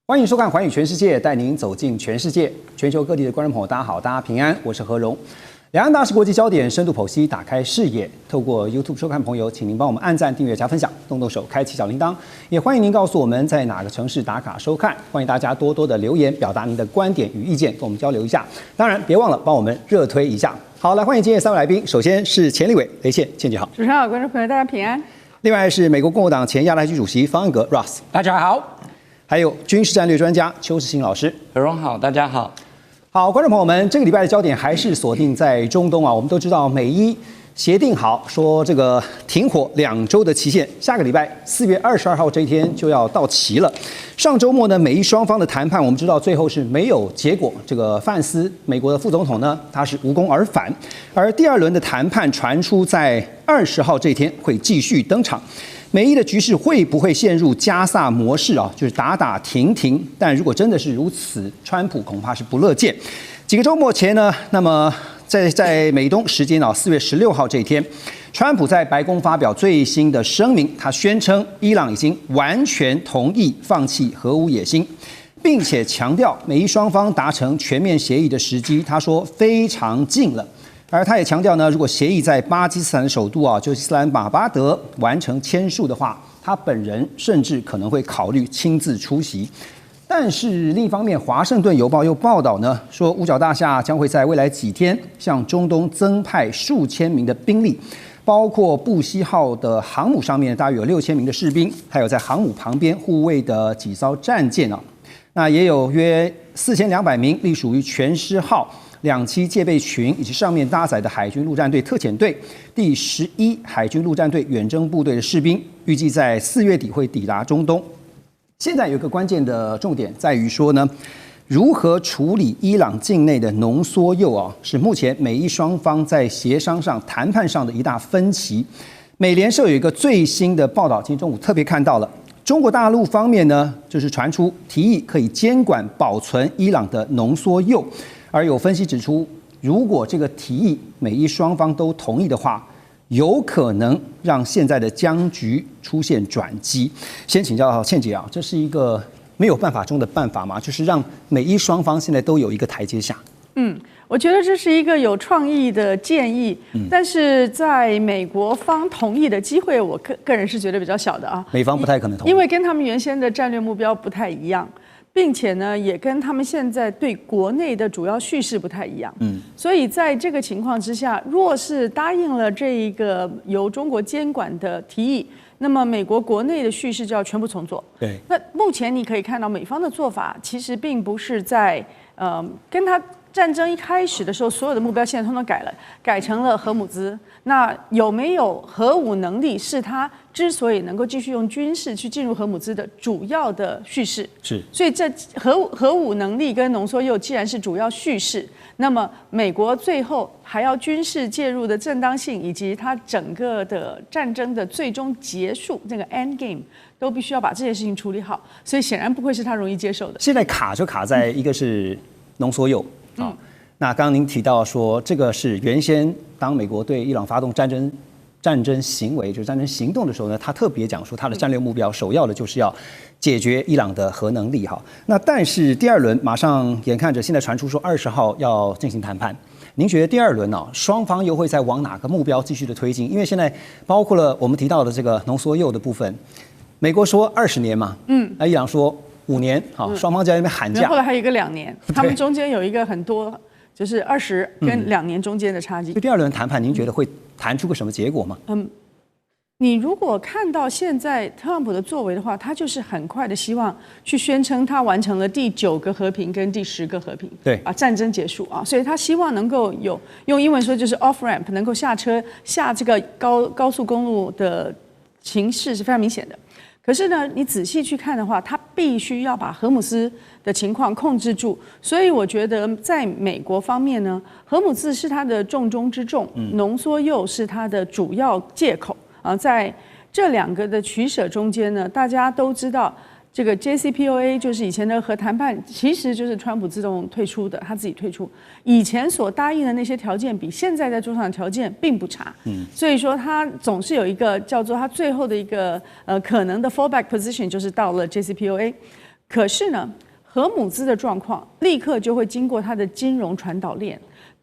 歡迎收看《寰宇全世界》，帶您走進全世界。全球各地的觀眾朋友，大家好，大家平安，我是何榮。兩岸大事國際焦點深度剖析，打開視野。透過 YouTube 收看朋友，請您幫我們按讚、訂閱、加分享，動動手開啟小鈴鐺。也歡迎您告訴我們在哪個城市打卡收看。歡迎大家多多的留言，表達您的觀點與意見，跟我們交流一下。當然，別忘了幫我們熱推一下。好，來歡迎今天3位來賓。首先是前立委雷倩，倩姐好。主持人好，觀眾朋友大家平安。另外是美國共和黨前亞太區主席方恩格 Ross， 大家好。還有軍事戰略專家邱世興老師，何榮好，大家好。好，觀眾朋友們，這個禮拜的焦點還是鎖定在中東啊。我們都知道，美伊協定好說這個停火2週的期限，下個禮拜4月22號這一天就要到期了。上週末呢，美伊雙方的談判，我們知道最後是沒有結果。這個范斯，美國的副總統呢，他是無功而返。而第2輪的談判傳出在20號這一天會繼續登場。美伊的局勢會不會陷入加薩模式啊？就是打打停停。但如果真的是如此，川普恐怕是不樂見。幾個週末前呢，那麼在美東時間4月16號這一天，川普在白宮發表最新的聲明，他宣稱伊朗已經完全同意放棄核武野心，並且強調美伊雙方達成全面協議的時機，他說非常近了。而他也強調呢，如果協議在巴基斯坦的首都就是伊斯蘭馬巴德完成簽署的話，他本人甚至可能會考慮親自出席。但是另一方面，《華盛頓郵報》又報道呢，說五角大廈將會在未來幾天向中東增派數千名的兵力，包括布希號的航母上面大約有6000名的士兵，還有在航母旁邊護衛的幾艘戰艦啊，那也有約4200名隸屬於全獅號2棲戒備群以及上面搭載的海軍陸戰隊特遣隊第11海軍陸戰隊遠征部隊的士兵，預計在4月底會抵達中東。現在有一個關鍵的重點在於說呢，如何處理伊朗境內的濃縮鈾是目前美伊雙方在協商上談判上的一大分歧。美聯社有一個最新的報道，今天中午特別看到了。中國大陸方面呢，就是傳出提議可以監管保存伊朗的濃縮鈾。而有分析指出，如果這個提議美伊雙方都同意的話，有可能讓現在的僵局出現轉機。先請教倩姐啊，這是一個沒有辦法中的辦法嗎？就是讓美伊雙方現在都有一個台階下。我覺得這是一個有創意的建議，但是在美國方同意的機會，我個人是覺得比較小的啊。美方不太可能同意，因為跟他們原先的戰略目標不太一樣。並且呢，也跟他們現在對國內的主要敘事不太一樣。所以在這個情況之下，若是答應了這一個由中國監管的提議，那麼美國國內的敘事就要全部重做。對。那目前你可以看到美方的做法，其實並不是在跟他戰爭一開始的時候，所有的目標現在通通改了，改成了核武資。那有沒有核武能力，是他之所以能夠繼續用軍事去進入核武資的主要的敘事。是。所以這核武能力跟濃縮鈾既然是主要敘事，那麼美國最後還要軍事介入的正當性，以及它整個的戰爭的最終結束，這個 end game 都必須要把這件事情處理好。所以顯然不會是他容易接受的。現在卡就卡在一個是濃縮鈾。那剛剛您提到說，這個是原先當美國對伊朗發動戰爭行為，就是戰爭行動的時候呢，他特別講說，他的戰略目標首要的就是要解決伊朗的核能力哈。那但是第2輪馬上眼看着現在傳出說20號要進行談判，您覺得第2輪雙方又會再往哪個目標繼續的推進？因為現在包括了我們提到的這個濃縮鈾的部分，美國說20年嘛，那伊朗說5年，雙方在那邊喊價。後來還有一個2年，他們中間有一個很多。就是20跟2年中間的差距。就第2輪談判，您覺得會談出個什麼結果嗎？你如果看到現在特朗普的作為的話，他就是很快的希望去宣稱他完成了第9個和平跟第10個和平，對，把戰爭結束啊，所以他希望能夠有用英文說就是 off ramp， 能夠下車下這個高速公路的形勢是非常明顯的。可是呢，你仔細去看的話，他必須要把荷姆斯的情況控制住。所以我覺得，在美國方面呢，荷姆斯是他的重中之重，濃縮鈾是他的主要借口啊。在這2個的取捨中間呢，大家都知道。這個 JCPOA 就是以前的核談判，其實就是川普自動退出的，他自己退出。以前所答應的那些條件，比現在在桌上的條件並不差。所以說他總是有一個叫做他最後的一個可能的 fallback position，就是到了 JCPOA。可是呢，荷姆茲的狀況立刻就會經過它的金融傳導鏈，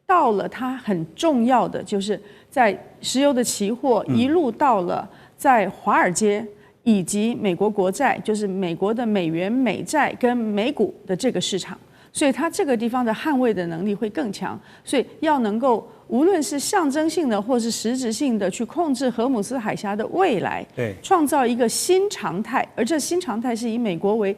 到了它很重要的，就是在石油的期貨一路到了在華爾街以及美國國債，就是美國的美元美債跟美股的這個市場，所以它這個地方的捍衛的能力會更強，所以要能夠無論是象徵性的或是實質性的去控制荷姆斯海峽的未來，對，創造一個新常態，而這新常態是以美國為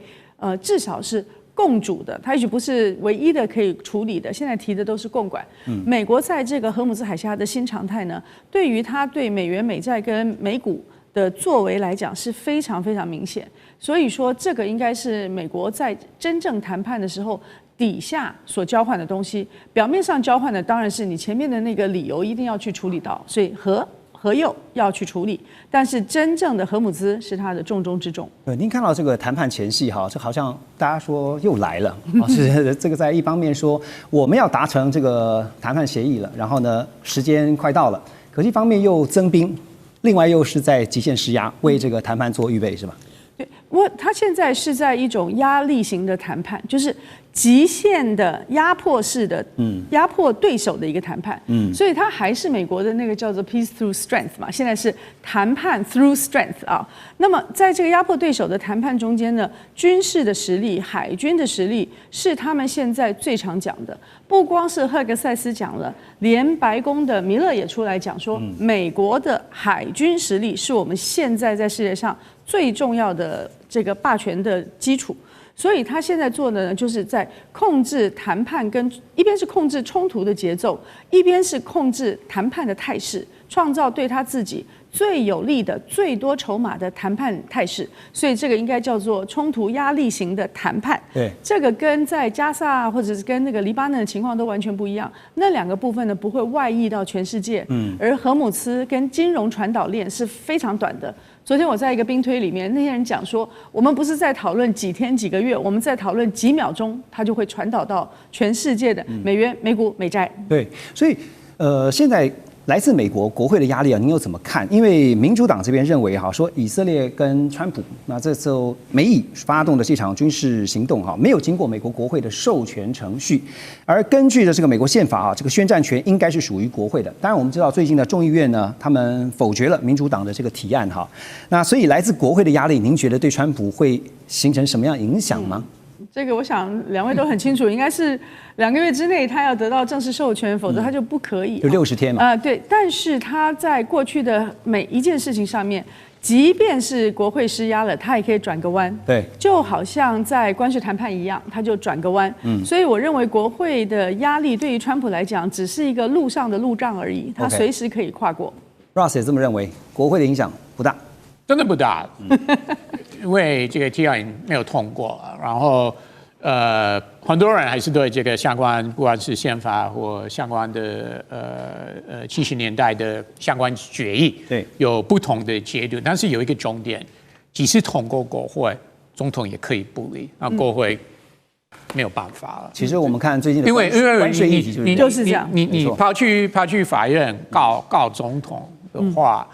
至少是共主的，它也許不是唯一的可以處理的。現在提的都是共管。美國在這個荷姆斯海峽的新常態呢，對於它對美元美債跟美股的作為來講是非常非常明顯。所以說，這個應該是美國在真正談判的時候底下所交換的東西。表面上交換的當然是你前面的那個理由一定要去處理到，所以核右要去處理，但是真正的荷姆茲是它的重中之重。您看到這個談判前夕哈，這好像大家說又來了，是這個在一方面說我們要達成這個談判協議了，然後呢時間快到了，可是一方面又增兵，另外又是在極限施壓，為這個談判做預備，是吧？對，他現在是在一種壓力型的談判，就是極限的壓迫式的，壓迫對手的一個談判，所以他還是美國的那個叫做 peace through strength 嘛，現在是談判 through strength 啊。那麼在這個壓迫對手的談判中間呢，軍事的實力、海軍的實力是他們現在最常講的。不光是赫格塞斯講了，連白宮的米勒也出來講說，美國的海軍實力是我們現在在世界上最重要的這個霸權的基礎。所以他現在做的呢，就是在控制談判，跟一邊是控制衝突的節奏，一邊是控制談判的態勢，創造對他自己最有利的、最多籌碼的談判態勢。所以這個應該叫做衝突壓力型的談判。對，這個跟在加薩或者是跟那個黎巴嫩的情況都完全不一樣。那兩個部分呢，不會外溢到全世界。而荷姆茲跟金融傳導鏈是非常短的。昨天我在一個兵推裡面，那些人講說，我們不是在討論幾天幾個月，我們在討論幾秒鐘，它就會傳導到全世界的美元、美股、美債。對，所以現在來自美國國會的壓力啊，您又怎麼看？因為民主黨這邊認為哈，說以色列跟川普那這時候美以發動的這場軍事行動哈，沒有經過美國國會的授權程序，而根據的這個美國憲法啊，這個宣戰權應該是屬於國會的。當然我們知道最近的眾議院呢，他們否決了民主黨的這個提案哈，那所以來自國會的壓力，您覺得對川普會形成什麼樣影響嗎？這個我想兩位都很清楚，應該是2個月之內他要得到正式授權，否則他就不可以。就60天嘛。對，但是他在過去的每一件事情上面，即便是國會施壓了，他也可以轉個彎。對，就好像在關稅談判一樣，他就轉個彎。所以我認為國會的壓力對於川普來講，只是一個路上的路障而已，他隨時可以跨過。Ross 也這麼認為，國會的影響不大。真的不大，因為這個提案沒有通過，然後很多人還是對這個相關，不管是憲法或相關的70年代的相關決議，對，有不同的解讀。但是有一個重點，即使通過國會，總統也可以不理，那國會沒有辦法了。其實我們看最近的因為關稅議題就是這樣，你跑去法院告總統的話。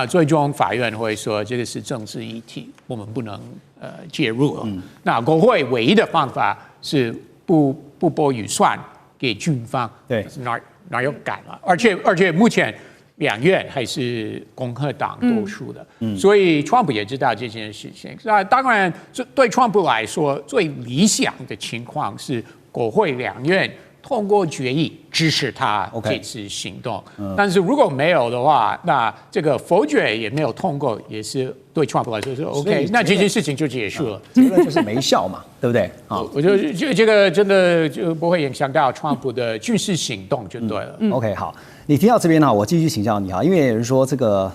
最終法院會說這個是政治議題，我們不能介入了。那國會唯一的方法是不撥預算給軍方，對，哪有敢啊？而且目前2院還是共和黨多數的，所以川普也知道這件事情。那當然，對川普來說，最理想的情況是國會2院通過決議支持他這次行動，但是如果沒有的話，那這個否決也沒有通過，也是對川普來說是 OK， 那這件事情就結束了。結論就是沒效嘛，對不對？我覺得這個真的就不會影響到川普的軍事行動就對了。OK， 好，你提到這邊呢，我繼續請教你哈，因為有人說這個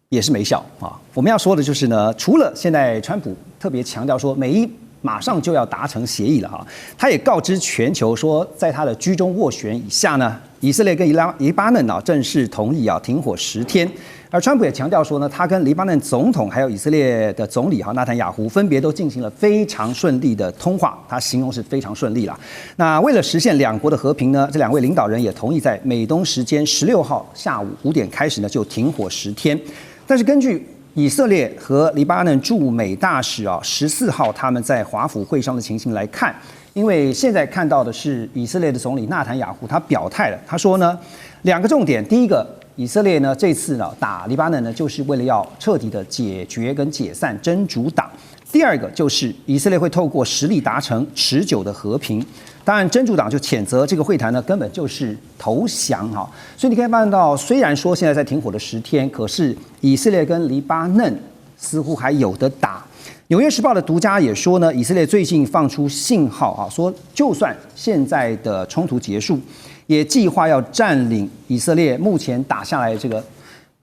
也是沒效啊。我們要說的就是呢，除了現在川普特別強調說美伊馬上就要達成協議了哈，他也告知全球說，在他的居中斡旋以下呢，以色列跟黎巴嫩正式同意停火10天。而川普也強調說呢，他跟黎巴嫩總統還有以色列的總理納坦雅胡分別都進行了非常順利的通話，他形容是非常順利啦。那為了實現兩國的和平呢，這2位領導人也同意在美東時間16號下午5點開始呢就停火10天。但是根據以色列和黎巴嫩駐美大使14號他們在華府會商的情形來看，因為現在看到的是以色列的總理納坦雅胡他表態了，他說呢2個重點，第一個，以色列呢這次呢打黎巴嫩呢就是為了要徹底的解決跟解散真主黨。第二個就是以色列會透過實力達成持久的和平。當然，真主黨就譴責這個會談呢根本就是投降哈。所以你可以看到，雖然說現在在停火的10天，可是以色列跟黎巴嫩似乎還有得打。《紐約時報》的獨家也說呢，以色列最近放出信號啊，說就算現在的衝突結束，也計劃要佔領以色列目前打下來的這個他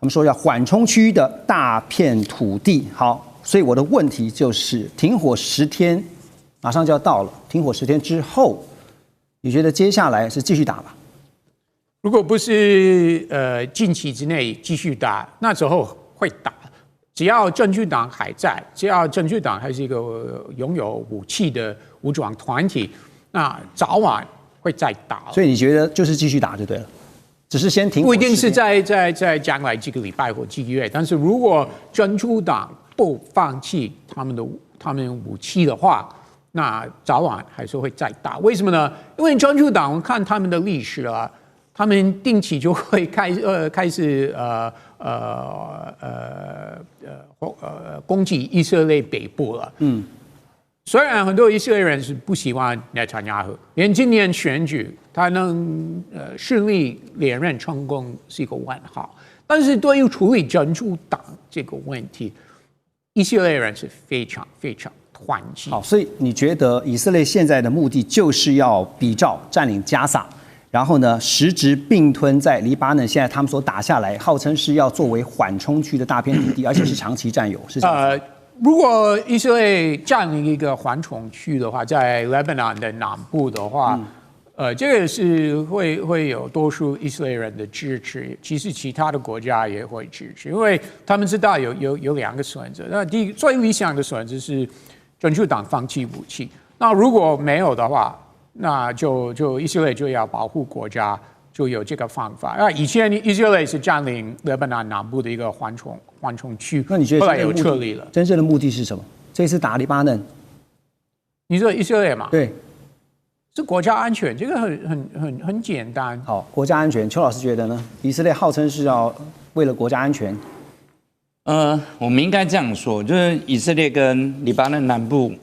們說要緩衝區的大片土地。好。所以我的問題就是，停火10天馬上就要到了，停火10天之後，你覺得接下來是繼續打吧？如果不是近期之內繼續打，那時候會打。只要真主黨還在，只要真主黨還是一個擁有武器的武裝團體，那早晚會再打。所以你覺得就是繼續打就對了，只是先停火10天。不一定是在將來幾個禮拜或幾個月，但是如果真主黨不放棄他們武器的話，那早晚還是會再打。為什麼呢？因為真主黨，我看他們的歷史啊，他們定期就會開始攻擊以色列北部了。雖然很多以色列人是不喜歡內塔尼亞胡，連今年選舉他能順利連任成功是一個問號，但是對於處理真主黨這個問題，以色列人是非常非常團結。好，所以你覺得以色列現在的目的就是要比照佔領加薩，然後呢，實質併吞在黎巴嫩現在他們所打下來，號稱是要作為緩衝區的大片土地，而且是長期佔有，是這樣子。如果以色列佔領一個緩衝區的話，在黎巴嫩的南部的話，這個是會有多數以色列人的支持，其實其他的國家也會支持，因為他們知道有2個選擇。那第一個最理想的選擇是真主黨放棄武器，那如果沒有的話，那就以色列就要保護國家，就有這個方法。那以前以色列是佔領黎巴嫩南部的一個緩衝區，那你覺得後來有撤離了？真正的目的是什麼？這次打黎巴嫩，你說以色列嘛？對。是國家安全，這個很簡單。好，國家安全，邱老師覺得呢？以色列號稱是要為了國家安全。我們應該這樣說，就是以色列跟黎巴嫩南部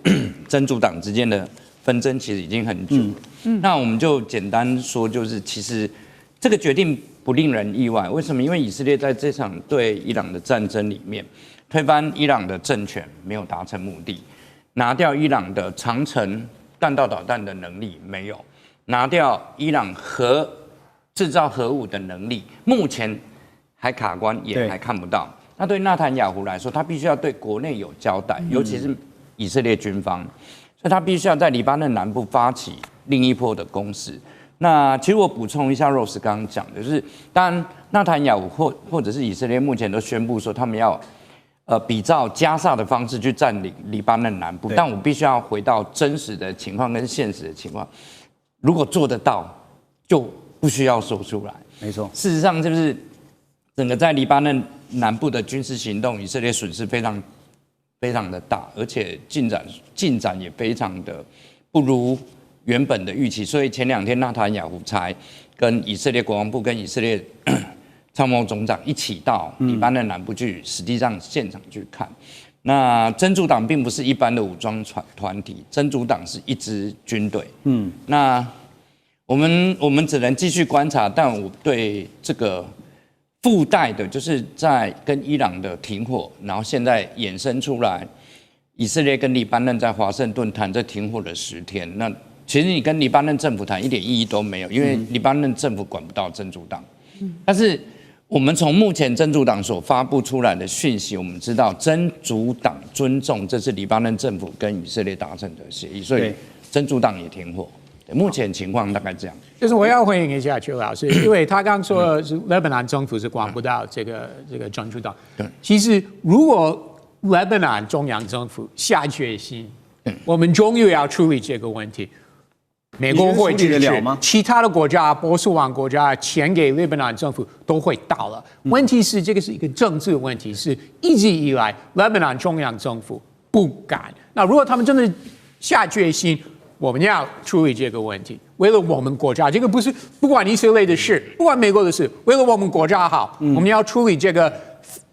真主黨之間的紛爭其實已經很久。那我們就簡單說，就是其實這個決定不令人意外。為什麼？因為以色列在這場對伊朗的戰爭裡面，推翻伊朗的政權沒有達成目的，拿掉伊朗的長程彈道導彈的能力沒有，拿掉伊朗製造核武的能力，目前還卡關，也還看不到。那對納坦雅胡來說，他必須要對國內有交代，尤其是以色列軍方，所以他必須要在黎巴嫩南部發起另一波的攻勢。那其實我補充一下 Rose 剛剛講的，就是當然納坦雅胡或者是以色列目前都宣布說他們要比照加薩的方式去佔領黎巴嫩南部，但我必須要回到真實的情況跟現實的情況。如果做得到，就不需要說出來。沒錯，事實上就是整個在黎巴嫩南部的軍事行動，以色列損失非常非常的大，而且進展也非常的不如原本的預期。所以前2天納坦雅胡才跟以色列國防部跟以色列參謀總長一起到黎巴嫩南部去，實際上現場去看。那真主黨並不是一般的武裝團體，真主黨是一支軍隊。那我們只能繼續觀察，但我對這個附帶的，就是在跟伊朗的停火，然後現在衍生出來，以色列跟黎巴嫩在華盛頓談這停火的10天。那其實你跟黎巴嫩政府談一點意義都沒有，因為黎巴嫩政府管不到真主黨。但是我們從目前真主黨所發布出來的訊息，我們知道真主黨尊重這是黎巴嫩政府跟以色列達成的協議，所以真主黨也停火。目前情況大概這樣。就是我要回應一下邱老師，因為他剛說是黎巴嫩政府是管不到這個真主黨。其實如果黎巴嫩中央政府下決心，我們終於要處理這個問題，美國會支持得了嗎？其他的国家，波斯湾国家钱給黎巴嫩政府都會到了。問題是這個是一個政治問題，是一直以來黎巴嫩中央政府不敢。那如果他們真的下決心，我們要處理這個問題，為了我們國家，這個不是不管以色列的事，不管美國的事，為了我們國家好，我們要處理這個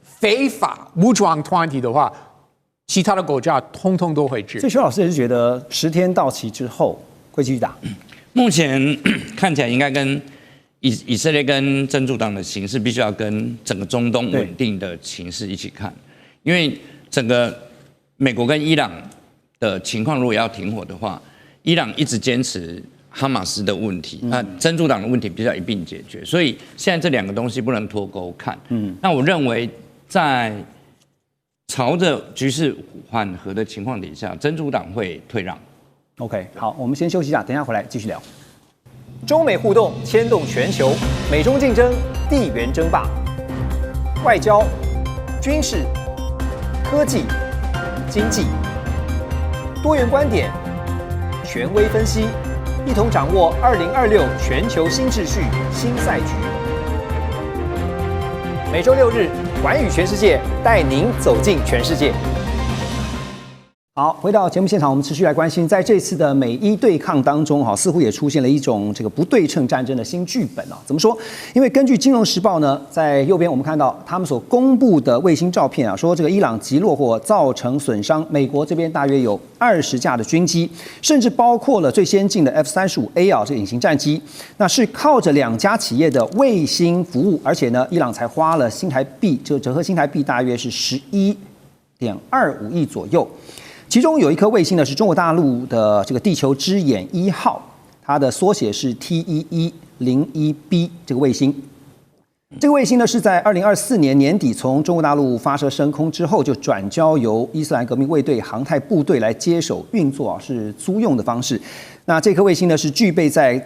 非法武裝團體的話，其他的國家通通都會支持。所以邱老師也是覺得10天到期之後會繼續打。目前看起來應該跟以色列跟真主黨的形勢，必須要跟整個中東穩定的形勢一起看，因為整個美國跟伊朗的情況，如果要停火的話，伊朗一直堅持哈馬斯的問題，那真主黨的問題必須要一併解決，所以現在這兩個東西不能脫鈎看。那我認為在朝着局勢緩和的情況底下，真主黨會退讓。OK， 好，我們先休息一下，等一下回來繼續聊。中美互動牽動全球，美中競爭，地緣爭霸，外交、軍事、科技、經濟，多元觀點，權威分析，一同掌握2026全球新秩序、新賽局。每周6日，寰宇全世界帶您走進全世界。好，回到節目現場，我們持續來關心，在這次的美伊對抗當中，似乎也出現了一種這個不對稱戰爭的新劇本啊。怎麼說？因為根據《金融時報》呢，在右邊我們看到他們所公布的衛星照片啊，說這個伊朗擊落或造成損傷美國這邊大約有20架的軍機，甚至包括了最先進的 F-35A 啊，這個隱形戰機，那是靠着2家企業的衛星服務，而且呢，伊朗才花了新台幣，就折合新台幣大約是11.25億左右。其中有一顆衛星呢，是中國大陸的這個地球之眼1號，它的縮寫是 TEE-01B 這個衛星。這個衛星呢是在2024年年底從中國大陸發射升空之後，就轉交由伊斯蘭革命衛隊航太部隊來接手運作啊，是租用的方式。那這顆衛星呢是具備在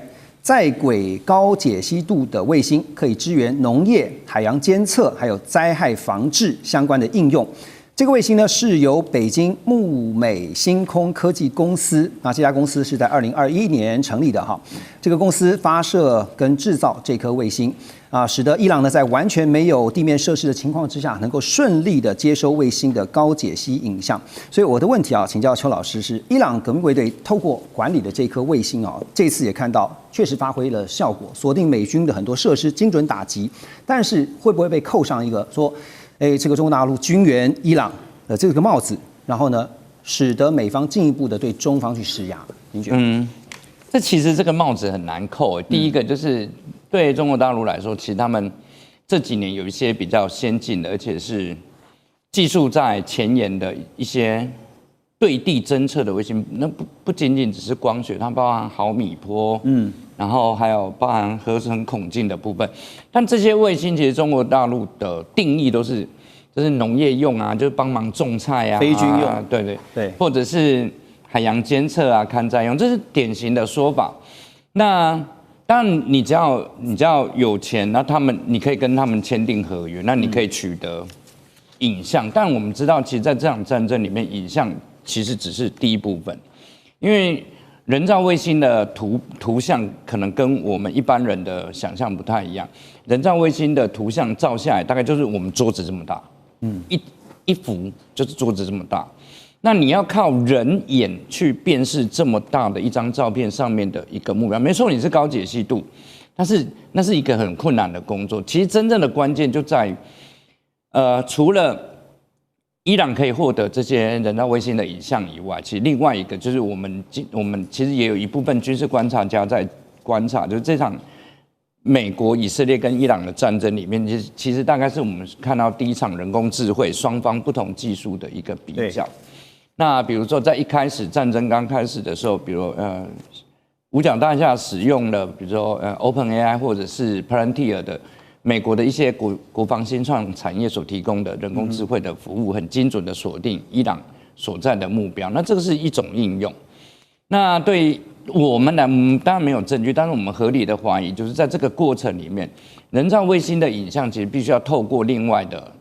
軌高解析度的衛星，可以支援農業、海洋監測還有災害防治相關的應用。這個衛星呢是由北京木美星空科技公司，那這家公司是在2021年成立的哈。這個公司發射跟製造這顆衛星啊，使得伊朗呢在完全沒有地面設施的情況之下，能夠順利的接收衛星的高解析影像。所以我的問題啊，請教邱老師是：伊朗革命衛隊透過管理的這顆衛星啊，這次也看到確實發揮了效果，鎖定美軍的很多設施，精準打擊。但是會不會被扣上一個說？這個中國大陸軍援伊朗的這個帽子，然後呢，使得美方進一步的對中方去施壓，您覺得？這其實這個帽子很難扣。第一個就是對中國大陸來說，其實他們這幾年有一些比較先進的，而且是技術在前沿的一些對地偵測的衛星，那不僅僅只是光學，它包含毫米波，然後還有包含合成孔徑的部分。但這些衛星其實中國大陸的定義都是，就是農業用啊，就是幫忙種菜啊，非軍用，對，或者是海洋監測啊、勘災用，這是典型的說法。那當然，你只要有錢，那你可以跟他們簽訂合約，那你可以取得影像。但我們知道，其實，在這場戰爭裡面，影像其實只是第一部分，因為人造衛星的圖像可能跟我們一般人的想象不太一樣。人造衛星的圖像照下來，大概就是我們桌子這麼大，一幅就是桌子這麼大。那你要靠人眼去辨識這麼大的一張照片上面的一個目標，沒錯，你是高解析度，但是那是一個很困難的工作。其實真正的關鍵就在於，除了伊朗可以獲得這些人造衛星的影像以外，其實另外一個就是我們其實也有一部分軍事觀察家在觀察，就是這場美國、以色列跟伊朗的戰爭裡面，其實大概是我們看到第一場人工智慧雙方不同技術的一個比較。那比如說在一開始戰爭剛開始的時候，比如五角大廈使用了，比如說OpenAI 或者是 Palantir 的。美國的一些國防新創產業所提供的人工智慧的服務，很精準的鎖定伊朗所在的目標。那這個是一種應用。那對我們來，當然沒有證據，但是我們合理的懷疑，就是在這個過程裡面，人造衛星的影像其實必須要透過另外的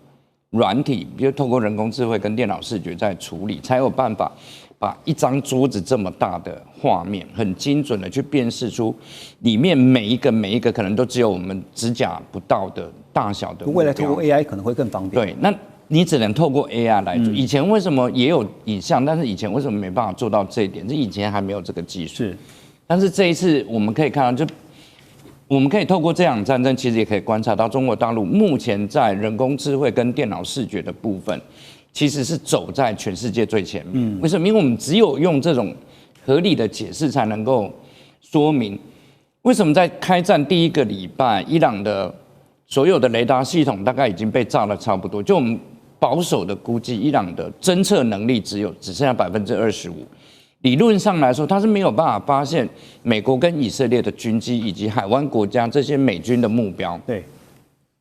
軟體，比如透過人工智慧跟電腦視覺在處理，才有辦法把一張桌子這麼大的畫面，很精準的去辨識出裡面每一個可能都只有我們指甲不到的大小的。未來透過 AI 可能會更方便。對，那你只能透過 AI 來做。以前為什麼也有影像，但是以前為什麼沒辦法做到這一點？是以前還沒有這個技術。是，但是這一次我們可以看到，就我們可以透過這場戰爭，其實也可以觀察到中國大陸目前在人工智慧跟電腦視覺的部分，其實是走在全世界最前面。為什麼？因為我們只有用這種合理的解釋，才能夠說明為什麼在開戰第一個禮拜，伊朗的所有的雷達系統大概已經被炸得差不多。就我們保守的估計，伊朗的偵測能力只剩下25%。理論上來說，它是沒有辦法發現美國跟以色列的軍機以及海灣國家這些美軍的目標。對，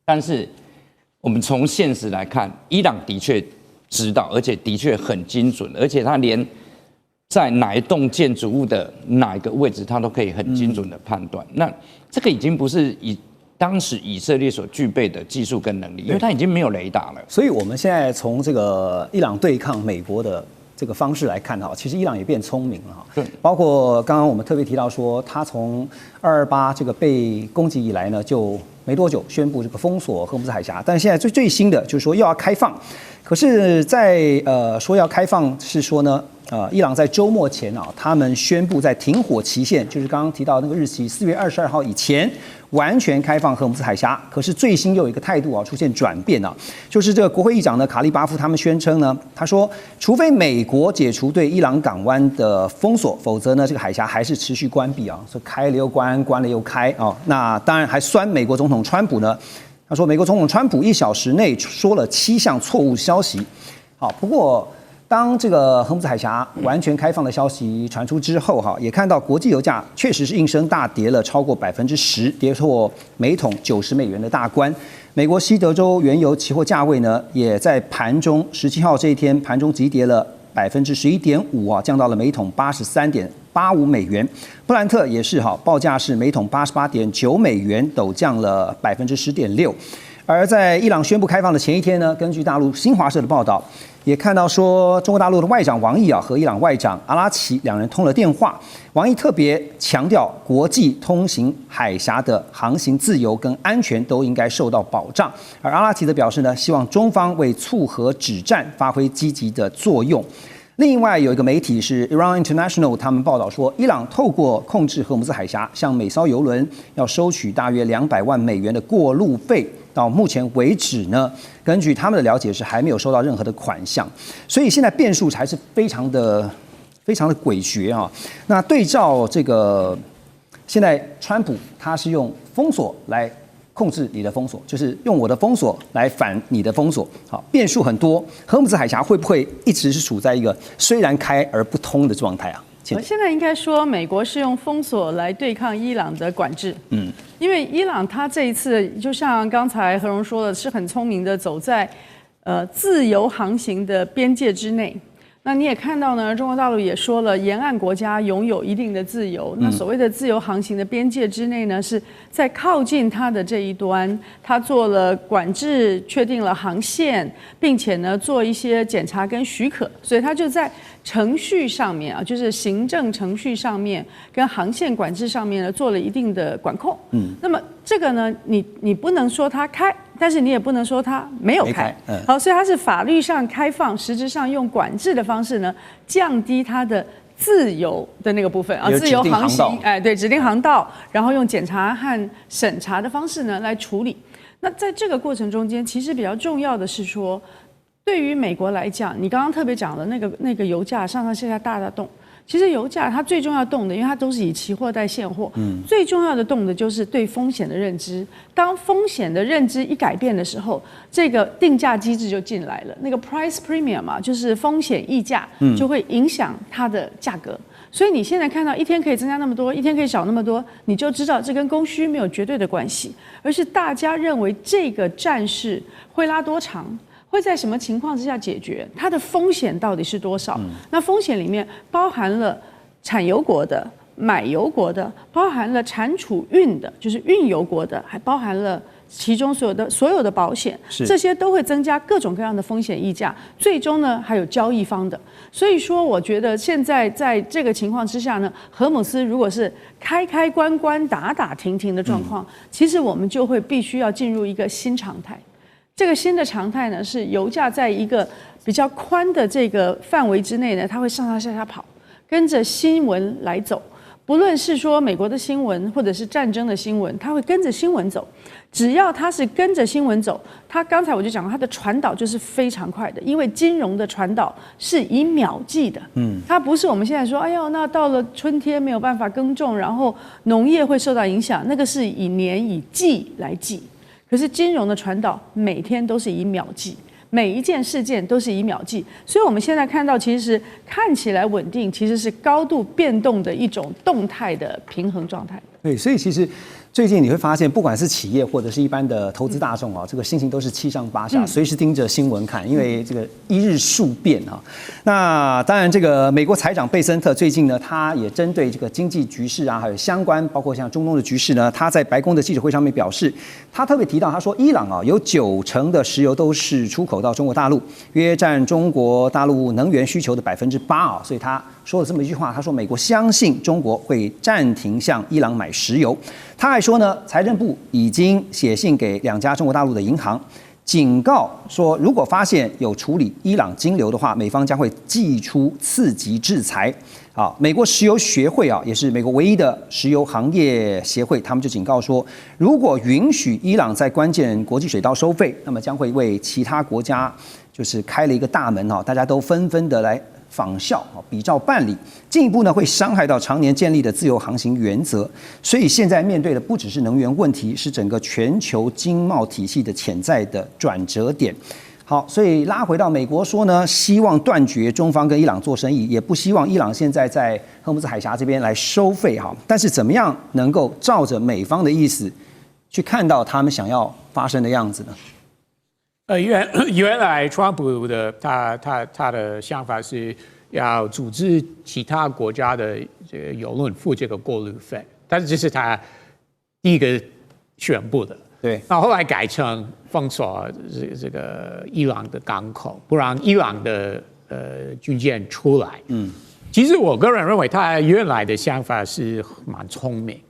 但是我們從現實來看，伊朗的確知道，而且的確很精準，而且他連在哪一棟建築物的哪一個位置，他都可以很精準的判斷。那這個已經不是當時以色列所具備的技術跟能力，因為他已經沒有雷達了。所以我們现在從這個伊朗對抗美國的這個方式來看哈，其實伊朗也變聰明了哈。對，包括剛剛我們特別提到說，他從228這個被攻擊以來呢，就沒多久宣布這個封鎖荷姆斯海峽，但是現在最新的就是說又要開放。可是在說要開放是說呢，伊朗在周末前啊，他們宣布在停火期限，就是剛剛提到那個日期4月22號以前完全開放荷姆斯海峽。可是最新又有一個態度啊出現轉變啊，就是這個國會議長呢卡利巴夫他們宣稱呢，他說除非美國解除對伊朗港灣的封鎖，否則呢這個海峽還是持續關閉啊，說開了又關，關了又開啊。那當然還酸美國總統川普呢。他說，美國總統川普1小時內說了7項錯誤消息。好，不過當這個荷姆斯海峽完全開放的消息傳出之後，哈，也看到國際油價確實是應聲大跌了超過10%，跌破每桶90美元的大關。美國西德州原油期貨價位呢，也在盤中17號這一天盤中急跌了11.5%啊，降到了每桶83.85美元。布蘭特也是哈，報價是每桶88.9美元，陡降了10.6%。而在伊朗宣布開放的前一天呢，根據大陸新華社的報道，也看到說中國大陸的外長王毅啊和伊朗外長阿拉奇兩人通了電話。王毅特別強調，國際通行海峽的航行自由跟安全都應該受到保障。而阿拉奇則表示呢，希望中方為促和止戰發揮積極的作用。另外有一個媒體是 Iran International， 他們報道說，伊朗透過控制荷姆斯海峽，向每艘郵輪要收取大約200萬美元的過路費。到目前為止呢，根據他們的了解是還沒有收到任何的款項，所以現在變數還是非常的詭譎啊。那對照這個，現在川普他是用封鎖來控制你的封鎖，就是用我的封鎖來反你的封鎖。好，變數很多，荷姆斯海峽會不會一直是處在一個雖然開而不通的狀態啊？我現在應該說，美國是用封鎖來對抗伊朗的管制。因為伊朗它這一次就像剛才和榮說的，是很聰明的走在自由航行的邊界之內。那你也看到呢，中國大陸也說了，沿岸國家擁有一定的自由。那所謂的自由航行的邊界之內呢，是在靠近它的這一端，它做了管制，確定了航線，並且呢做一些檢查跟許可，所以它就在程序上面啊，就是行政程序上面跟航線管制上面呢做了一定的管控。那麼這個呢，你不能說它開，但是你也不能說它沒有開。好，所以它是法律上開放，實質上用管制的方式呢，降低它的自由的那個部分啊，自由航行，哎，對，指定航道，然後用檢查和審查的方式呢來處理。那在這個過程中間，其實比較重要的是說，對於美國來講，你剛剛特別講的那個油價上上下下大動。其實油價它最重要動的，因為它都是以期貨帶現貨，最重要的動的就是對風險的認知。當風險的認知一改變的時候，這個定價機制就進來了。那個 price premium 嘛，就是風險溢價，就會影響它的價格。所以你現在看到一天可以增加那麼多，一天可以少那麼多，你就知道這跟供需沒有絕對的關係，而是大家認為這個戰事會拉多長。會在什麼情況之下解決？它的風險到底是多少？那風險裡面包含了產油國的、買油國的，包含了產儲運的，就是運油國的，還包含了其中所有的保險，這些都會增加各種各樣的風險溢價，最終呢還有交易方的。所以說，我覺得現在在這個情況之下呢，荷姆斯如果是開開關關、打打停停的狀況，其實我們就會必須要進入一個新常態。這個新的常態呢，是油價在一個比較寬的這個範圍之內呢，它會上上下下跑，跟着新聞來走。不論是說美國的新聞，或者是戰爭的新聞，它會跟着新聞走。只要它是跟着新聞走，它剛才我就講了，它的傳導就是非常快的，因為金融的傳導是以秒計的。它不是我們現在說，哎呦，那到了春天沒有辦法耕種，然後農業會受到影響，那個是以年以季來計。可是金融的傳導每天都是以秒計。每一件事件都是以秒計，所以我們現在看到，其實看起來穩定，其實是高度變動的一種動態的平衡狀態。对，所以其實最近你會發現，不管是企業或者是一般的投資大眾啊，這個心情都是七上八下，隨時盯着新聞看，因為這個一日數變啊。那當然，這個美國財長貝森特最近呢，他也針對這個經濟局勢啊，還有相關包括像中東的局勢呢，他在白宮的記者會上面表示，他特別提到，他說伊朗啊有90%的石油都是出口到中國大陸，約佔中國大陸能源需求的8%啊，所以他說了這麼一句話，他說美國相信中國會暫停向伊朗買石油。他還說呢，財政部已經寫信給2家中國大陸的銀行，警告說，如果發現有處理伊朗金流的話，美方將會祭出次級制裁。啊，美國石油學會啊，也是美國唯一的石油行業協會，他們就警告說，如果允許伊朗在關鍵國際水道收費，那麼將會為其他國家就是開了一個大門啊，大家都紛紛的來仿效比照辦理，進一步呢會傷害到常年建立的自由航行原則。所以現在面對的不只是能源問題，是整個全球經貿體系的潛在的轉折點。好，所以拉回到美國說呢，希望斷絕中方跟伊朗做生意，也不希望伊朗現在在荷姆斯海峽這邊來收費哈。但是怎麼樣能夠照着美方的意思去看到他們想要發生的樣子呢？原來川普的他的想法是要組織其他國家的這個油輪付這個過濾費，但是這是他第一個宣布的。對，那後來改成封鎖這個伊朗的港口，不讓伊朗的軍艦出來。其實我個人認為他原來的想法是蠻聰明。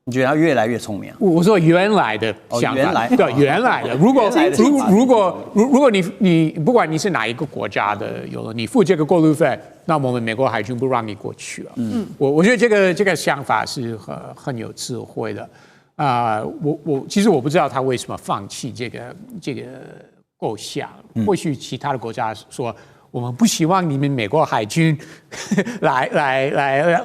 你覺得他越來越聰明？我說原來的想法，對，原來的。如果你不管你是哪一個國家的油轮，你付這個過濾費，那我們美國海軍不讓你過去了。我覺得這個想法是很有智慧的。其實我不知道他為什麼放棄這個構想。或許其他的國家說，我們不希望你們美國海軍來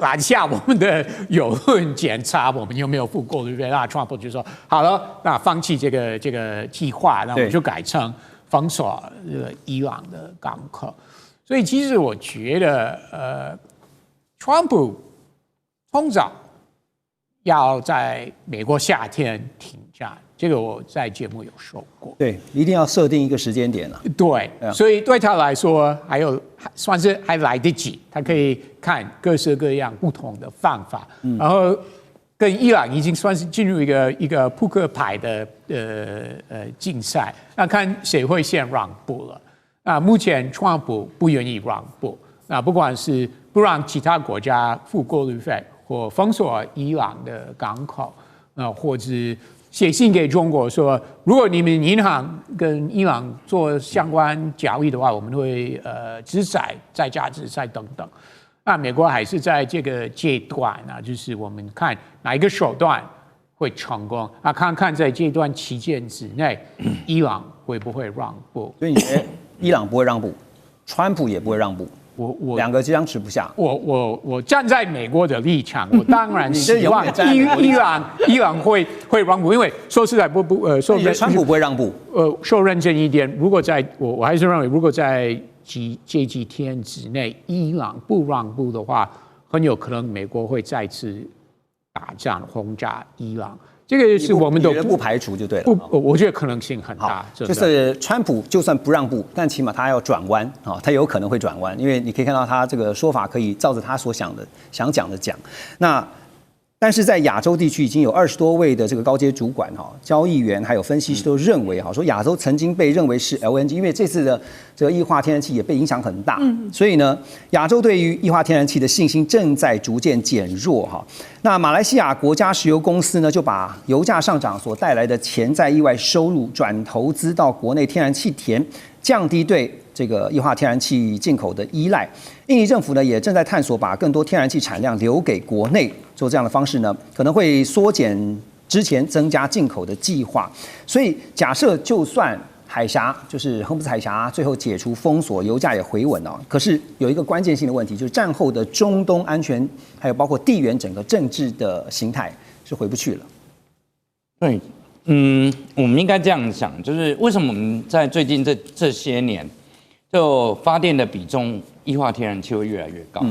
攔下我們的油輪檢查，我們有沒有付過濾費？那川普就說好了，那放棄這個計劃，那我們就改成封鎖伊朗的港口。所以其實我覺得，川普通常要在美國夏天停戰，這個我在節目有說過。對，一定要設定一個時間點了。對，所以對他來說，算是還來得及，他可以看各式各樣不同的方法，然後跟伊朗已經算是進入一個撲克牌的競賽，那看誰會先讓步了。那目前川普不願意讓步，那不管是不讓其他國家付過濾費，或封鎖伊朗的港口，或者寫信給中國說，如果你們銀行跟伊朗做相關交易的話，我們會制裁、再加制裁等等。那美國還是在這個階段啊，就是我們看哪一個手段會成功啊，看看在這段期間之內，伊朗會不會讓步？所以你覺得伊朗不會讓步，川普也不會讓步？我兩個僵持不下。我站在美國的立場，我當然希望伊朗會讓步，因為說實在川普不會讓步。說認真一點，如果我還是認為，如果在這幾天之內，伊朗不讓步的話，很有可能美國會再次打仗轟炸伊朗。這個是我們都不排除就对了。我覺得可能性很大。就是川普就算不讓步，但起碼他要轉彎啊，他有可能會轉彎，因為你可以看到他這個說法可以照着他所想講的講。那但是在亞洲地區已經有20多位的這個高階主管交易員還有分析師都認為說亞洲曾經被認為是 LNG， 因為這次的這個液化天然氣也被影響很大，所以呢，亞洲對於液化天然氣的信心正在逐漸減弱哈。那馬來西亞國家石油公司呢，就把油價上漲所帶來的潛在意外收入轉投資到國內天然氣田，降低對這個液化天然氣進口的依賴。印尼政府呢也正在探索把更多天然气產量留給國內，做這樣的方式呢，可能會縮減之前增加進口的計劃。所以假設就算海峽就是亨布斯海峽最後解除封鎖，油價也回穩了，可是有一個關鍵性的問題，就是戰後的中東安全還有包括地緣整個政治的形態是回不去了。對，我們應該這樣想，就是為什麼我們在最近這些年，就發電的比重液化天然氣會越來越高？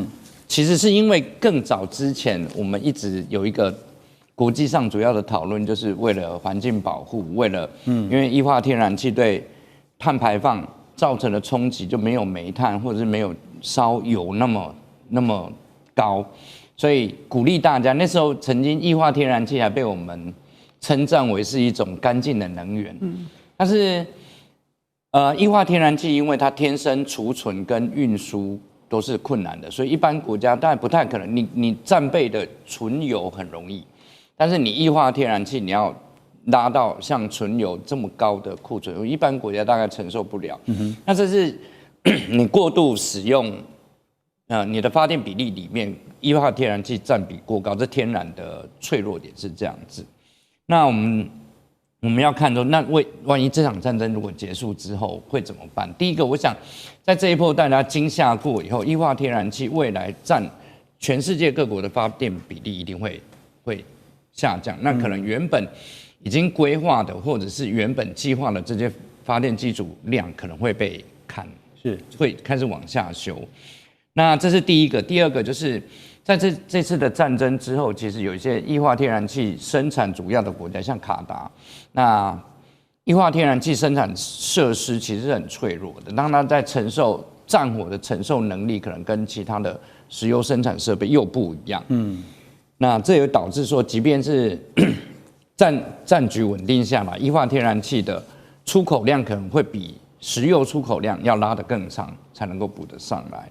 其實是因為更早之前，我們一直有一個國際上主要的討論，就是為了環境保護，為了因為液化天然氣對碳排放造成的衝擊就沒有煤炭或者是沒有燒油那麼高，所以鼓勵大家。那時候曾經液化天然氣還被我們稱讚為是一種乾淨的能源，但是液化天然氣因為它天生儲存跟運輸都是困難的，所以一般國家當然不太可能。你战備的純油很容易，但是你液化天然氣你要拉到像純油這麼高的庫存，一般國家大概承受不了。那這是你過度使用，你的發電比例裡面液化天然氣佔比過高，這天然的脆弱點是這樣子。那我們要看說，那萬一這場戰爭如果結束之後會怎麼辦？第一個，我想在這一波大家驚嚇過以後，液化天然氣未來佔全世界各國的發電比例一定會下降。那可能原本已經規劃的，或者是原本計劃的這些發電機組量可能會被砍，會開始往下修。那這是第一個。第二個就是在這次的戰爭之後，其實有一些液化天然氣生產主要的國家，像卡達，那液化天然氣生產設施其實是很脆弱的，當它在承受戰火的承受能力，可能跟其他的石油生產設備又不一樣。那這也導致說，即便是戰局穩定下來，液化天然氣的出口量可能會比石油出口量要拉得更長，才能夠補得上來。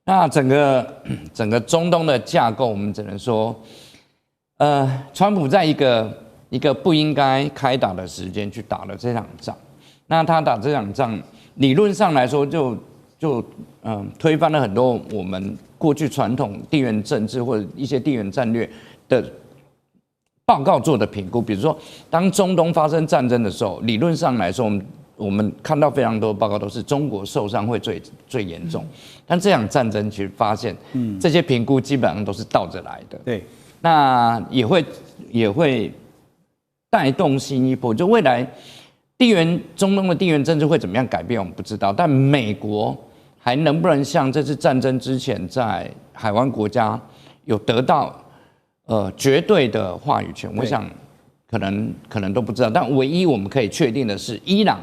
那整個中東的架構，我們只能說，川普在一個不應該開打的時間去打了這場仗。那他打這場仗，理論上來說就推翻了很多我們過去傳統地緣政治或者一些地緣戰略的報告做的評估。比如說，當中東發生戰爭的時候，理論上來說，我們看到非常多的報告都是中國受傷會最嚴重，但這場戰爭其實發現，這些評估基本上都是倒着來的。對，那也會帶動新一波。就未來中東的地緣政治會怎麼樣改變，我們不知道。但美國還能不能像這次戰爭之前在海灣國家有得到絕對的話語權？我想可能都不知道。但唯一我們可以確定的是，伊朗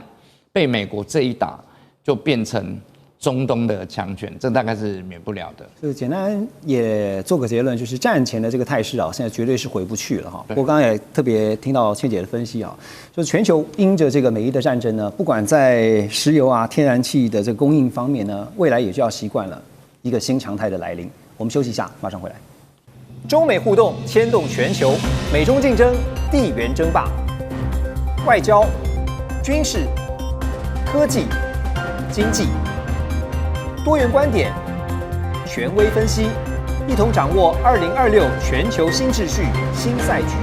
被美國這一打，就變成中東的強權，這大概是免不了的。就簡單也做個結論，就是戰前的這個態勢啊，現在絕對是回不去了哈。我剛剛也特別聽到倩姐的分析啊，就是全球因着這個美伊的戰爭呢，不管在石油啊、天然氣的這個供應方面呢，未来也就要習慣了一個新常態的來臨。我們休息一下，馬上回來。中美互動牽動全球，美中競爭，地緣爭霸，外交、軍事、科技、經濟，多元觀點，權威分析，一同掌握2026全球新秩序、新賽局。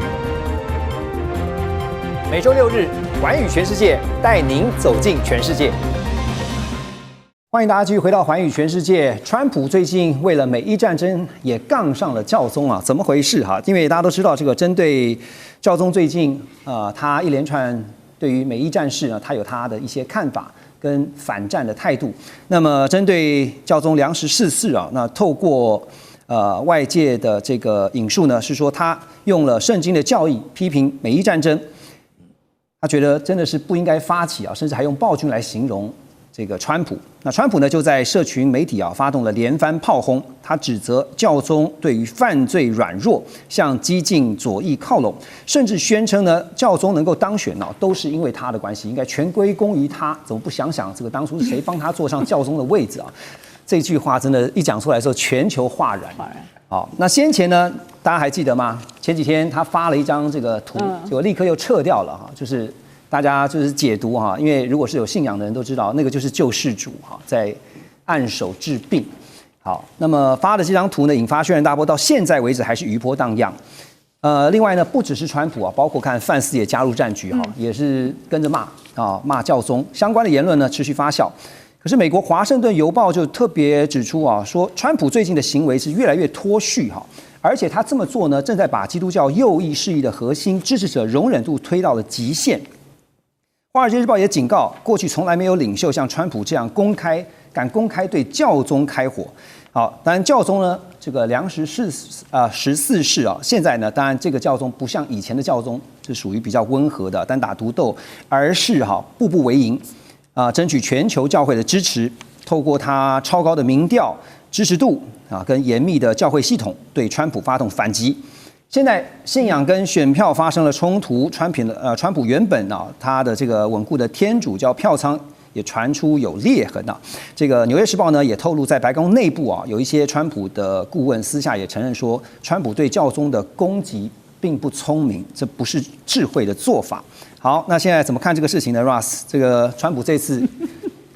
每周6日，寰宇全世界帶您走進全世界。歡迎大家繼續回到寰宇全世界。川普最近為了美伊戰爭也槓上了教宗啊，怎麼回事哈？因為大家都知道，這個針對教宗最近他一連串對於美伊戰事呢，他有他的一些看法跟反戰的態度。那麼針對教宗良14世啊，那透過外界的這個引述呢，是說他用了聖經的教義批評美伊戰爭，他覺得真的是不應該發起啊，甚至還用暴君來形容這個川普。那川普呢就在社群媒體發動了連番炮轟，他指責教宗對於犯罪軟弱，向激進左翼靠攏，甚至宣稱呢教宗能夠當選都是因為他的關係，應該全歸功於他，怎麼不想想這個當初是誰幫他坐上教宗的位置啊？這句話真的，一講出來的時候，全球譁然。好，那先前呢，大家還記得嗎？前幾天他發了一張這個圖，結果立刻又撤掉了哈，就是大家就是解讀哈，因為如果是有信仰的人都知道，那個就是救世主哈，在按手治病。好，那麼發的這張圖呢，引發軒然大波，到現在為止還是餘波盪漾。另外呢，不只是川普啊，包括看范斯也加入戰局哈，也是跟着罵教宗，相關的言論呢持續發酵。可是美國《華盛頓郵報》就特別指出說川普最近的行為是越來越脫序哈，而且他這麼做呢，正在把基督教右翼勢力的核心支持者容忍度推到了極限。《華爾街日報》也警告，過去從來沒有領袖像川普這樣敢公開對教宗開火。好，當然教宗呢，這個量14世啊，現在呢，当然這個教宗不像以前的教宗是屬於比較溫和的單打獨鬥，而是步步為營。爭取全球教會的支持，透過他超高的民調支持度跟嚴密的教會系統，對川普發動反擊。現在信仰跟選票發生了衝突，川普原本他的這個穩固的天主教票倉也傳出有裂痕。這個《紐約時報》呢也透露，在白宮內部有一些川普的顧問私下也承認說，川普對教宗的攻擊並不聰明，這不是智慧的做法。好，那現在怎麼看這個事情呢 ？Ross， 這個川普這次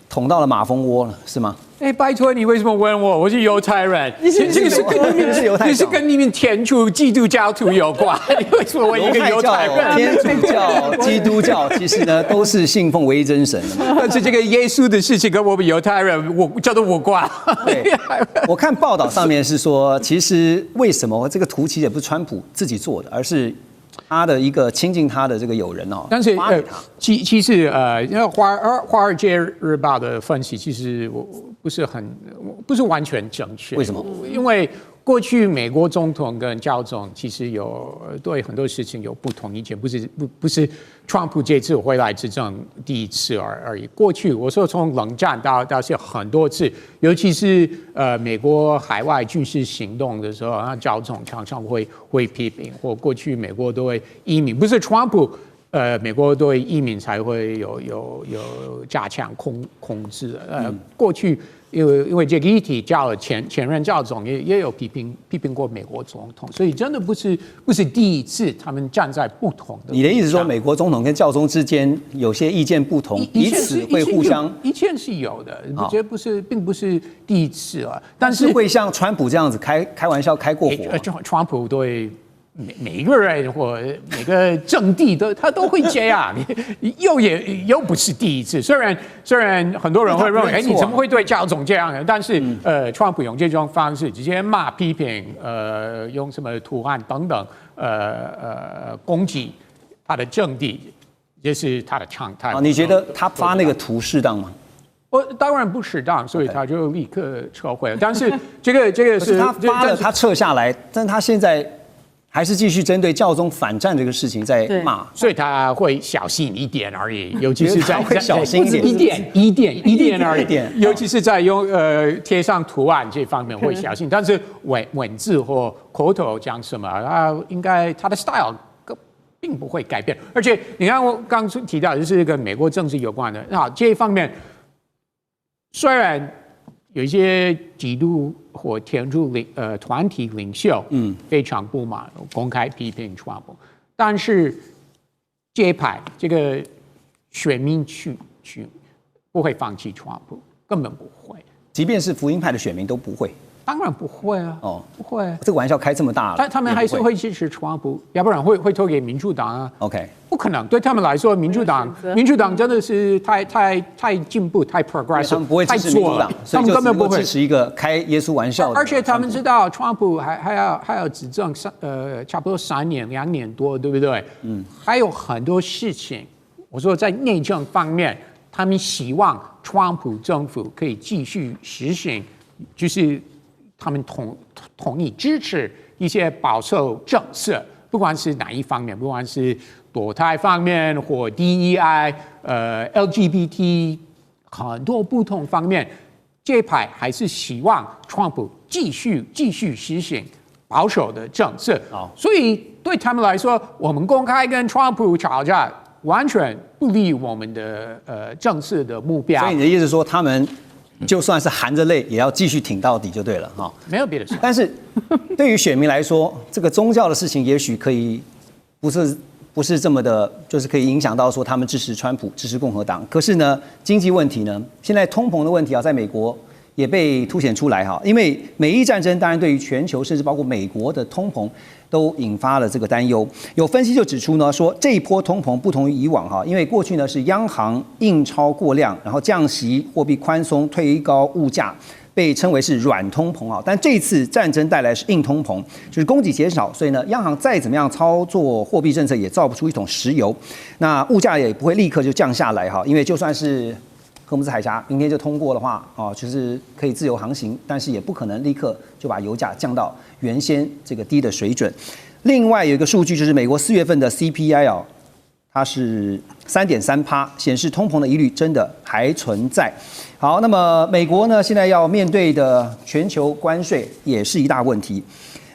捅到了馬蜂窩了，是嗎？拜託你為什麼問我？我是猶太人，這個是跟你們天主基督教徒有關。你為什麼問一個猶太人？天主教、基督教其實呢都是信奉唯一真神的嘛。但是這個耶穌的事情跟我們猶太人叫做無關。對，我看報道上面是說，其實為什麼這個圖其實也不是川普自己做的，而是他的一个親近他的這個友人但是其實因為華爾街日報的分析其實我不是完全正確。為什麼？因為過去美國總統跟教宗其實對很多事情有不同意見，不是川普這次回來執政第一次而已。過去我說從冷戰到現在很多次，尤其是美國海外軍事行動的時候，那教宗常常會批評，或過去美國都會移民，不是川普。美國對移民才會有加強控制。過去因為這個議題，前任教宗也有批評過美國總統，所以真的不是第一次他們站在不同的。你的意思是說，美國總統跟教宗之間有些意見不同，彼此會互相？以前是有的，我覺得並不是第一次啊。但是會像川普這樣子開玩笑開過火？川普對每一個人或每個政敵他都會這樣，又不是第一次。雖然很多人會認為，你怎麼會對教宗這樣？但是川普用這種方式直接罵、批評，用什麼圖案等等，攻擊他的政敵，這是他的常態。你覺得他發那個圖適當嗎？當然不適當，所以他就立刻撤回了。但是這個是他發了，他撤下來，但他現在還是繼續針對教宗反戰這個事情在罵，所以他會小心一點而已，尤其是在小心一點而已，尤其是在用貼上圖案這方面會小心，但是文字或口頭講什麼，應該他的 style 並不會改變。而且你看我剛提到，就是跟美國政治有關的，那這一方面雖然有一些基督或天主團體領袖非常不滿，公開批評川普，但是這一派這個選民區不會放棄川普，根本不會，即便是福音派的選民都不會。當然不會啊，不會。這個玩笑開這麼大了，他們還是會支持川普，要不然會投給民主黨啊。OK， 不可能，對他們來說，民主黨真的是太進步、太 progressive， 他們不會支持民主黨，他們根本不會支持一個開耶穌玩笑的。而且他們知道，川普還要執政差不多2年多，對不對？還有很多事情，我說在內政方面，他們希望川普政府可以繼續實行，就是他們同意支持一些保守政策，不管是哪一方面，不管是墮胎方面或 DEI、LGBT 很多不同方面，這一派還是希望川普繼續實行保守的政策。所以對他們來說，我們公開跟川普吵架，完全不利我們的政治的目標。所以你的意思是說，他們就算是含着淚，也要繼續挺到底就對了哈。沒有別的事。但是對於選民來說，這個宗教的事情也許可以不是這麼的，就是可以影響到說他們支持川普、支持共和黨。可是呢，經濟問題呢，現在通膨的問題啊，在美國也被凸顯出來哈。因為美伊戰爭，當然對於全球甚至包括美國的通膨都引發了這個擔憂。有分析就指出呢，說這一波通膨不同於以往哈，因為過去呢是央行印鈔過量，然後降息、貨幣寬鬆、推高物價，被稱為是軟通膨啊，但這一次戰爭帶來是硬通膨，就是供給減少，所以呢，央行再怎麼樣操作貨幣政策也造不出一桶石油，那物價也不會立刻就降下來哈，因為就算是荷姆斯海峽明天就通過的話啊，就是可以自由航行，但是也不可能立刻就把油價降到原先這個低的水準。另外有一個數據就是美國4月份的 CPI 啊，它是3.3%，顯示通膨的疑慮真的還存在。好，那麼美國呢，現在要面對的全球關稅也是一大問題。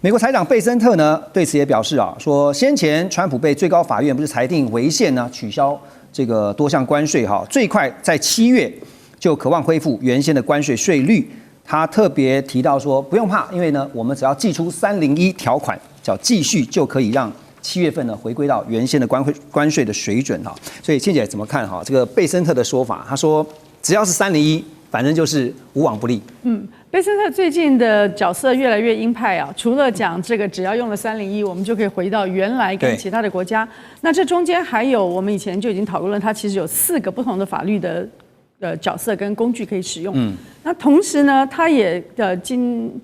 美國財長貝森特呢對此也表示啊，說先前川普被最高法院不是裁定違憲呢，取消這個多項關稅哈，最快在7月就渴望恢復原先的關稅稅率。他特別提到說，不用怕，因為呢，我們只要祭出301條款，叫繼續就可以讓7月份呢回歸到原先的關稅的水準哈。所以倩姐怎麼看哈？這個貝森特的說法，他說只要是301，反正就是無往不利。貝森特最近的角色越來越鷹派啊，除了講這個只要用了301，我們就可以回到原來跟其他的國家。那這中間還有我們以前就已經討論了，它其實有4個不同的法律的角色跟工具可以使用。那同時呢，它也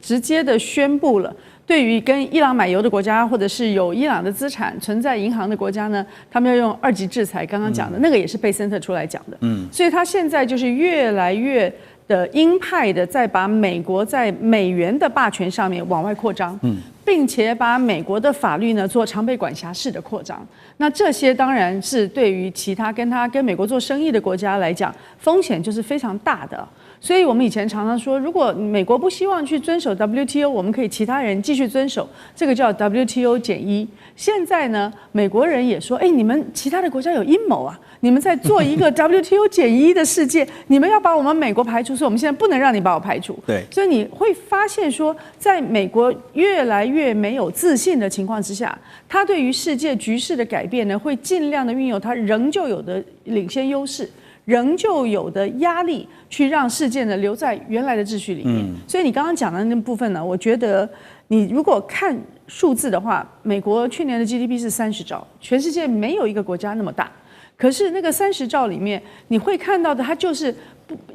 直接的宣布了，对于跟伊朗買油的国家，或者是有伊朗的資產存在銀行的國家呢，他們要用2級制裁。剛剛講的那個也是貝森特出來講的。所以他現在就是越來越的鷹派的，在把美國在美元的霸權上面往外擴張，並且把美國的法律呢做常備管轄式的擴張。那這些當然是對於其他跟美國做生意的國家來講，風險就是非常大的。所以我們以前常常說，如果美國不希望去遵守 WTO， 我们可以其他人繼續遵守，這個叫 WTO 減一。現在呢，美國人也說，你們其他的國家有陰謀啊，你們在做一個 WTO 減一的世界，你們要把我們美國排除，所以我們現在不能讓你把我排除。對，所以你會發現說，在美國越來越沒有自信的情況之下，他對於世界局勢的改變呢，會盡量的運用他仍舊有的領先優勢，仍舊有的壓力，去讓世界呢留在原來的秩序裡面。所以你剛剛講的那部分呢，我覺得你如果看數字的話，美國去年的 GDP 是30兆，全世界沒有一個國家那麼大。可是那個30兆裡面，你會看到的，它就是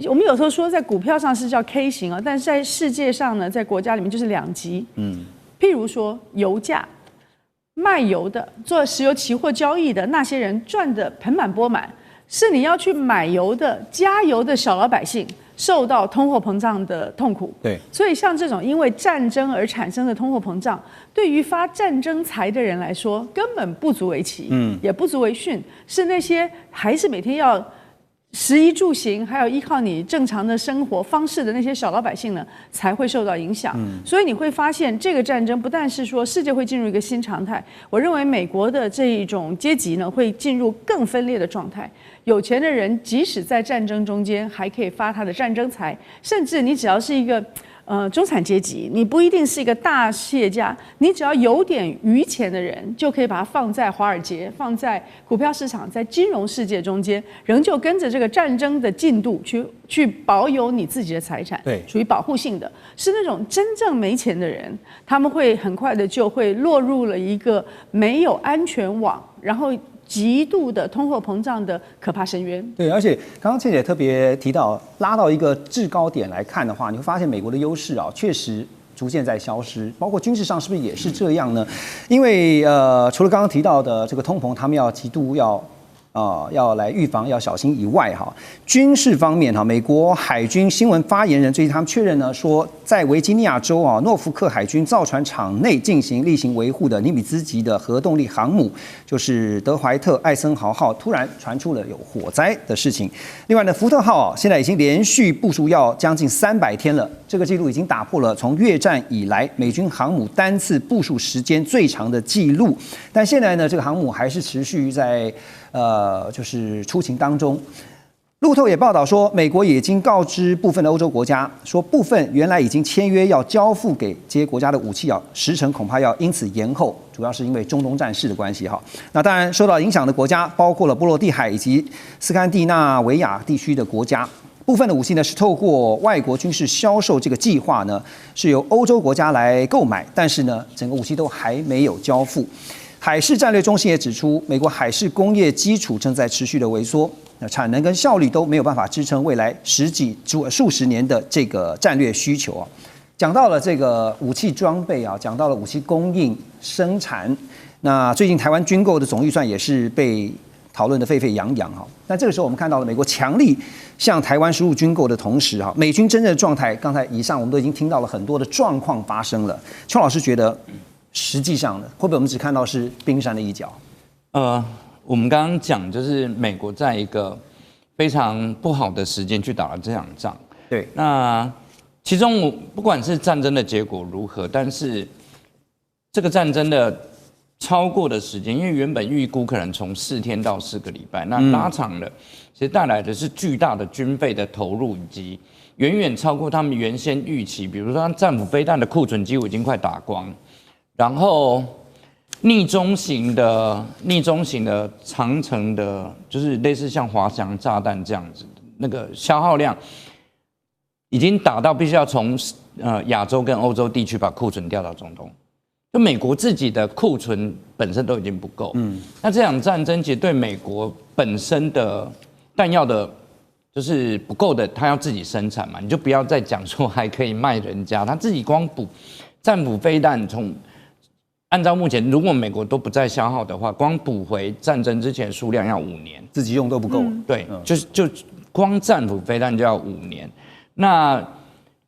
我們有時候說在股票上是叫 K 型啊，但是在世界上呢，在國家裡面就是2級。譬如說油價，賣油的、做石油期貨交易的那些人賺得盆滿缽滿。是你要去買油的、加油的小老百姓受到通貨膨脹的痛苦。對，所以像這種因為戰爭而產生的通貨膨脹，對於發戰爭財的人來說，根本不足為奇，也不足為訓。是那些還是每天要食衣住行，還有依靠你正常的生活方式的那些小老百姓呢，才會受到影響。所以你會發現，這個戰爭不但是說世界會進入一個新常態，我認為美國的這一種階級呢，會進入更分裂的狀態。有錢的人即使在戰爭中間還可以發他的戰爭財，甚至你只要是一個中產階級，你不一定是一個大企業家，你只要有點餘錢的人，就可以把它放在華爾街，放在股票市場，在金融世界中間，仍舊跟着這個戰爭的進度去保有你自己的財產，對，屬於保護性的。是那種真正沒錢的人，他們會很快的就會落入了一個沒有安全網，然後極度的通貨膨脹的可怕深淵。對，而且剛剛倩姐特別提到，拉到一個制高點來看的話，你會發現美國的優勢啊，確實逐漸在消失。包括軍事上是不是也是這樣呢？因為除了剛剛提到的這個通膨，他們要極度要要來預防，要小心以外哈，軍事方面哈，美國海軍新聞發言人最近他們確認呢，說在維吉尼亞州諾福克海軍造船廠內例行維護的尼米茲級的核動力航母，就是德懷特·艾森豪號，突然傳出了有火災的事情。另外呢，福特號現在已經連續部署要將近300天了，這個記錄已經打破了從越戰以來美軍航母單次部署時間最長的記錄。但現在呢，這個航母還是持續在就是出勤當中。路透也報道說，美國也已經告知部分的歐洲國家，說部分原來已經簽約要交付給這些國家的武器時程恐怕要因此延後，主要是因為中東戰事的關係哈。那當然受到影響的國家包括了波羅的海以及斯堪的納維亞地區的國家。部分的武器呢是透過外國軍事銷售這個計劃呢，是由歐洲國家來購買，但是呢，整個武器都還沒有交付。海事戰略中心也指出，美國海事工業基礎正在持續的萎縮，那產能跟效率都沒有辦法支撐未來數十年的這個戰略需求啊。講到了這個武器裝備啊，講到了武器供應生產，那最近台灣軍購的總預算也是被討論的沸沸揚揚哈。那這個時候我們看到了美國強力向台灣輸入軍購的同時哈，美軍真正的狀態，剛才以上我們都已經聽到了很多的狀況發生了。邱老師覺得，實際上呢，會不會我們只看到是冰山的一角？我們剛剛講就是美國在一個非常不好的時間去打了這場仗。對，那其中不管是戰爭的結果如何，但是這個戰爭的超過的時間，因為原本預估可能從4天到4個禮拜，那拉長了，其實帶來的是巨大的軍費的投入，以及遠遠超過他們原先預期。比如說，戰斧飛彈的庫存幾乎已經快打光。然後逆中型的長程的，就是類似像滑翔炸彈這樣子的那個消耗量，已經打到必須要從亞洲跟歐洲地區把庫存調到中東。就美國自己的庫存本身都已經不夠，那這場戰爭其實對美國本身的彈藥的，就是不夠的，它要自己生產嘛，你就不要再講說還可以賣人家，他自己光補戰斧飛彈按照目前，如果美國都不再消耗的話，光補回戰爭之前數量要5年，自己用都不夠。對，就光戰斧飛彈就要5年。那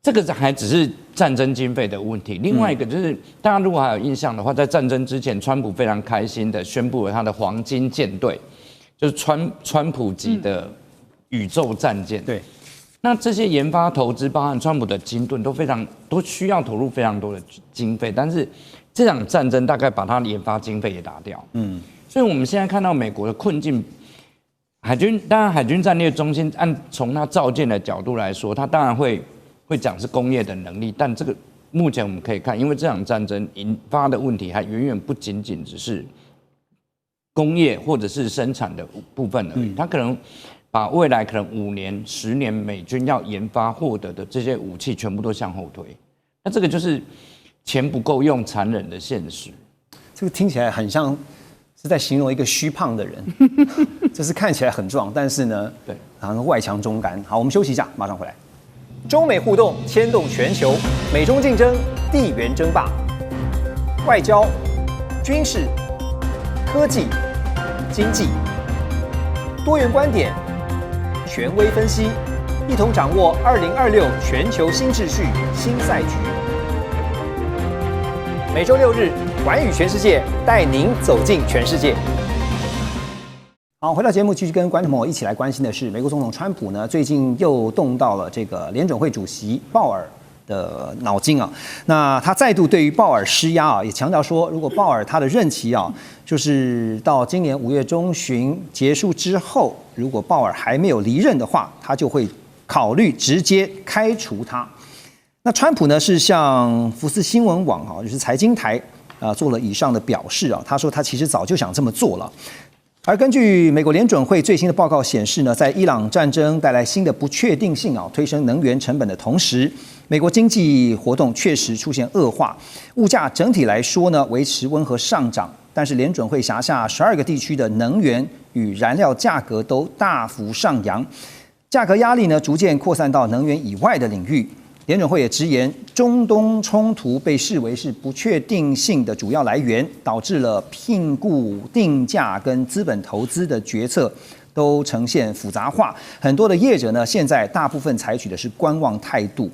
這個還只是戰爭經費的問題。另外一個就是，大家如果還有印象的話，在戰爭之前，川普非常開心的宣布了他的黃金艦隊，就是川普級的宇宙戰艦。對。那這些研發投資，包含川普的金盾，都需要投入非常多的經費，但是這場戰爭大概把他的研發經費也打掉。所以我們現在看到美國的困境，當然海軍戰略中心從它造艦的角度來說，它當然會講是工業的能力，但這個目前我們可以看，因為這場戰爭引發的問題還遠遠不僅僅只是工業或者是生產的部分而已，它可能把未來可能5年、10年美軍要研發獲得的這些武器全部都向後推，那這個就是錢不夠用殘忍的現實。這個聽起來很像是在形容一個虛胖的人，就是看起來很壯，但是呢，對，好像外強中乾。好，我們休息一下，馬上回來。中美互動牽動全球，美中競爭，地緣爭霸，外交、軍事、科技、經濟，多元觀點，權威分析，一同掌握2026全球新秩序、新賽局。每周6日，寰宇全世界帶您走進全世界。好，回到節目，繼續跟觀眾朋友一起來關心的是，美國總統川普呢，最近又動到了這個聯準會主席鮑爾的腦筋啊。那他再度對於鮑爾施壓啊，也強調說，如果鮑爾他的任期啊，就是到今年5月中旬結束之後，如果鮑爾還沒有離任的話，他就會考慮直接開除他。那川普呢是向福斯新聞網啊，就是財經台做了以上的表示啊，他說他其實早就想這麼做了。而根據美國聯準會最新的報告顯示呢，在伊朗戰爭帶來新的不確定性啊，推升能源成本的同時，美國經濟活動確實出現惡化，物價整體來說呢維持溫和上漲，但是聯準會轄下12個地區的能源與燃料價格都大幅上揚，價格壓力呢逐漸擴散到能源以外的領域。聯準會也直言，中東衝突被視為是不確定性的主要來源，導致了聘僱、定價跟資本投資的決策都呈現複雜化。很多的業者呢，現在大部分採取的是觀望態度。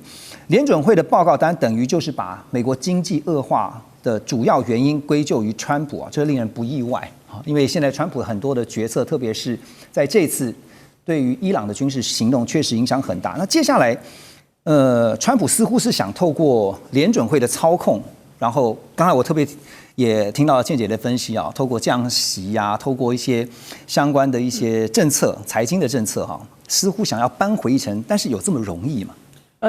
聯準會的報告單等於就是把美國經濟惡化的主要原因歸咎於川普啊，這令人不意外啊，因為現在川普很多的決策，特別是在這次對於伊朗的軍事行動，確實影響很大。那接下來，川普似乎是想透過聯準會的操控，然後剛才我特別也聽到倩姐的分析啊，透過降息啊，透過一些相關的一些政策、財經的政策哈，似乎想要扳回一城，但是有這麼容易嗎？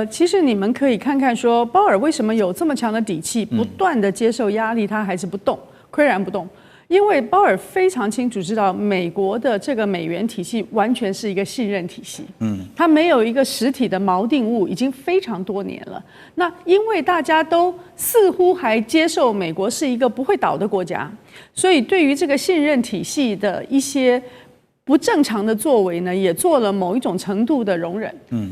其實你們可以看看說，鮑爾為什麼有這麼強的底氣，不斷的接受壓力，他還是不動，巋然不動。因為鮑爾非常清楚知道，美國的這個美元體系完全是一個信任體系，它沒有一個實體的锚定物，已經非常多年了。那因為大家都似乎還接受美國是一個不會倒的國家，所以对於這個信任體系的一些不正常的作為呢，也做了某一種程度的容忍。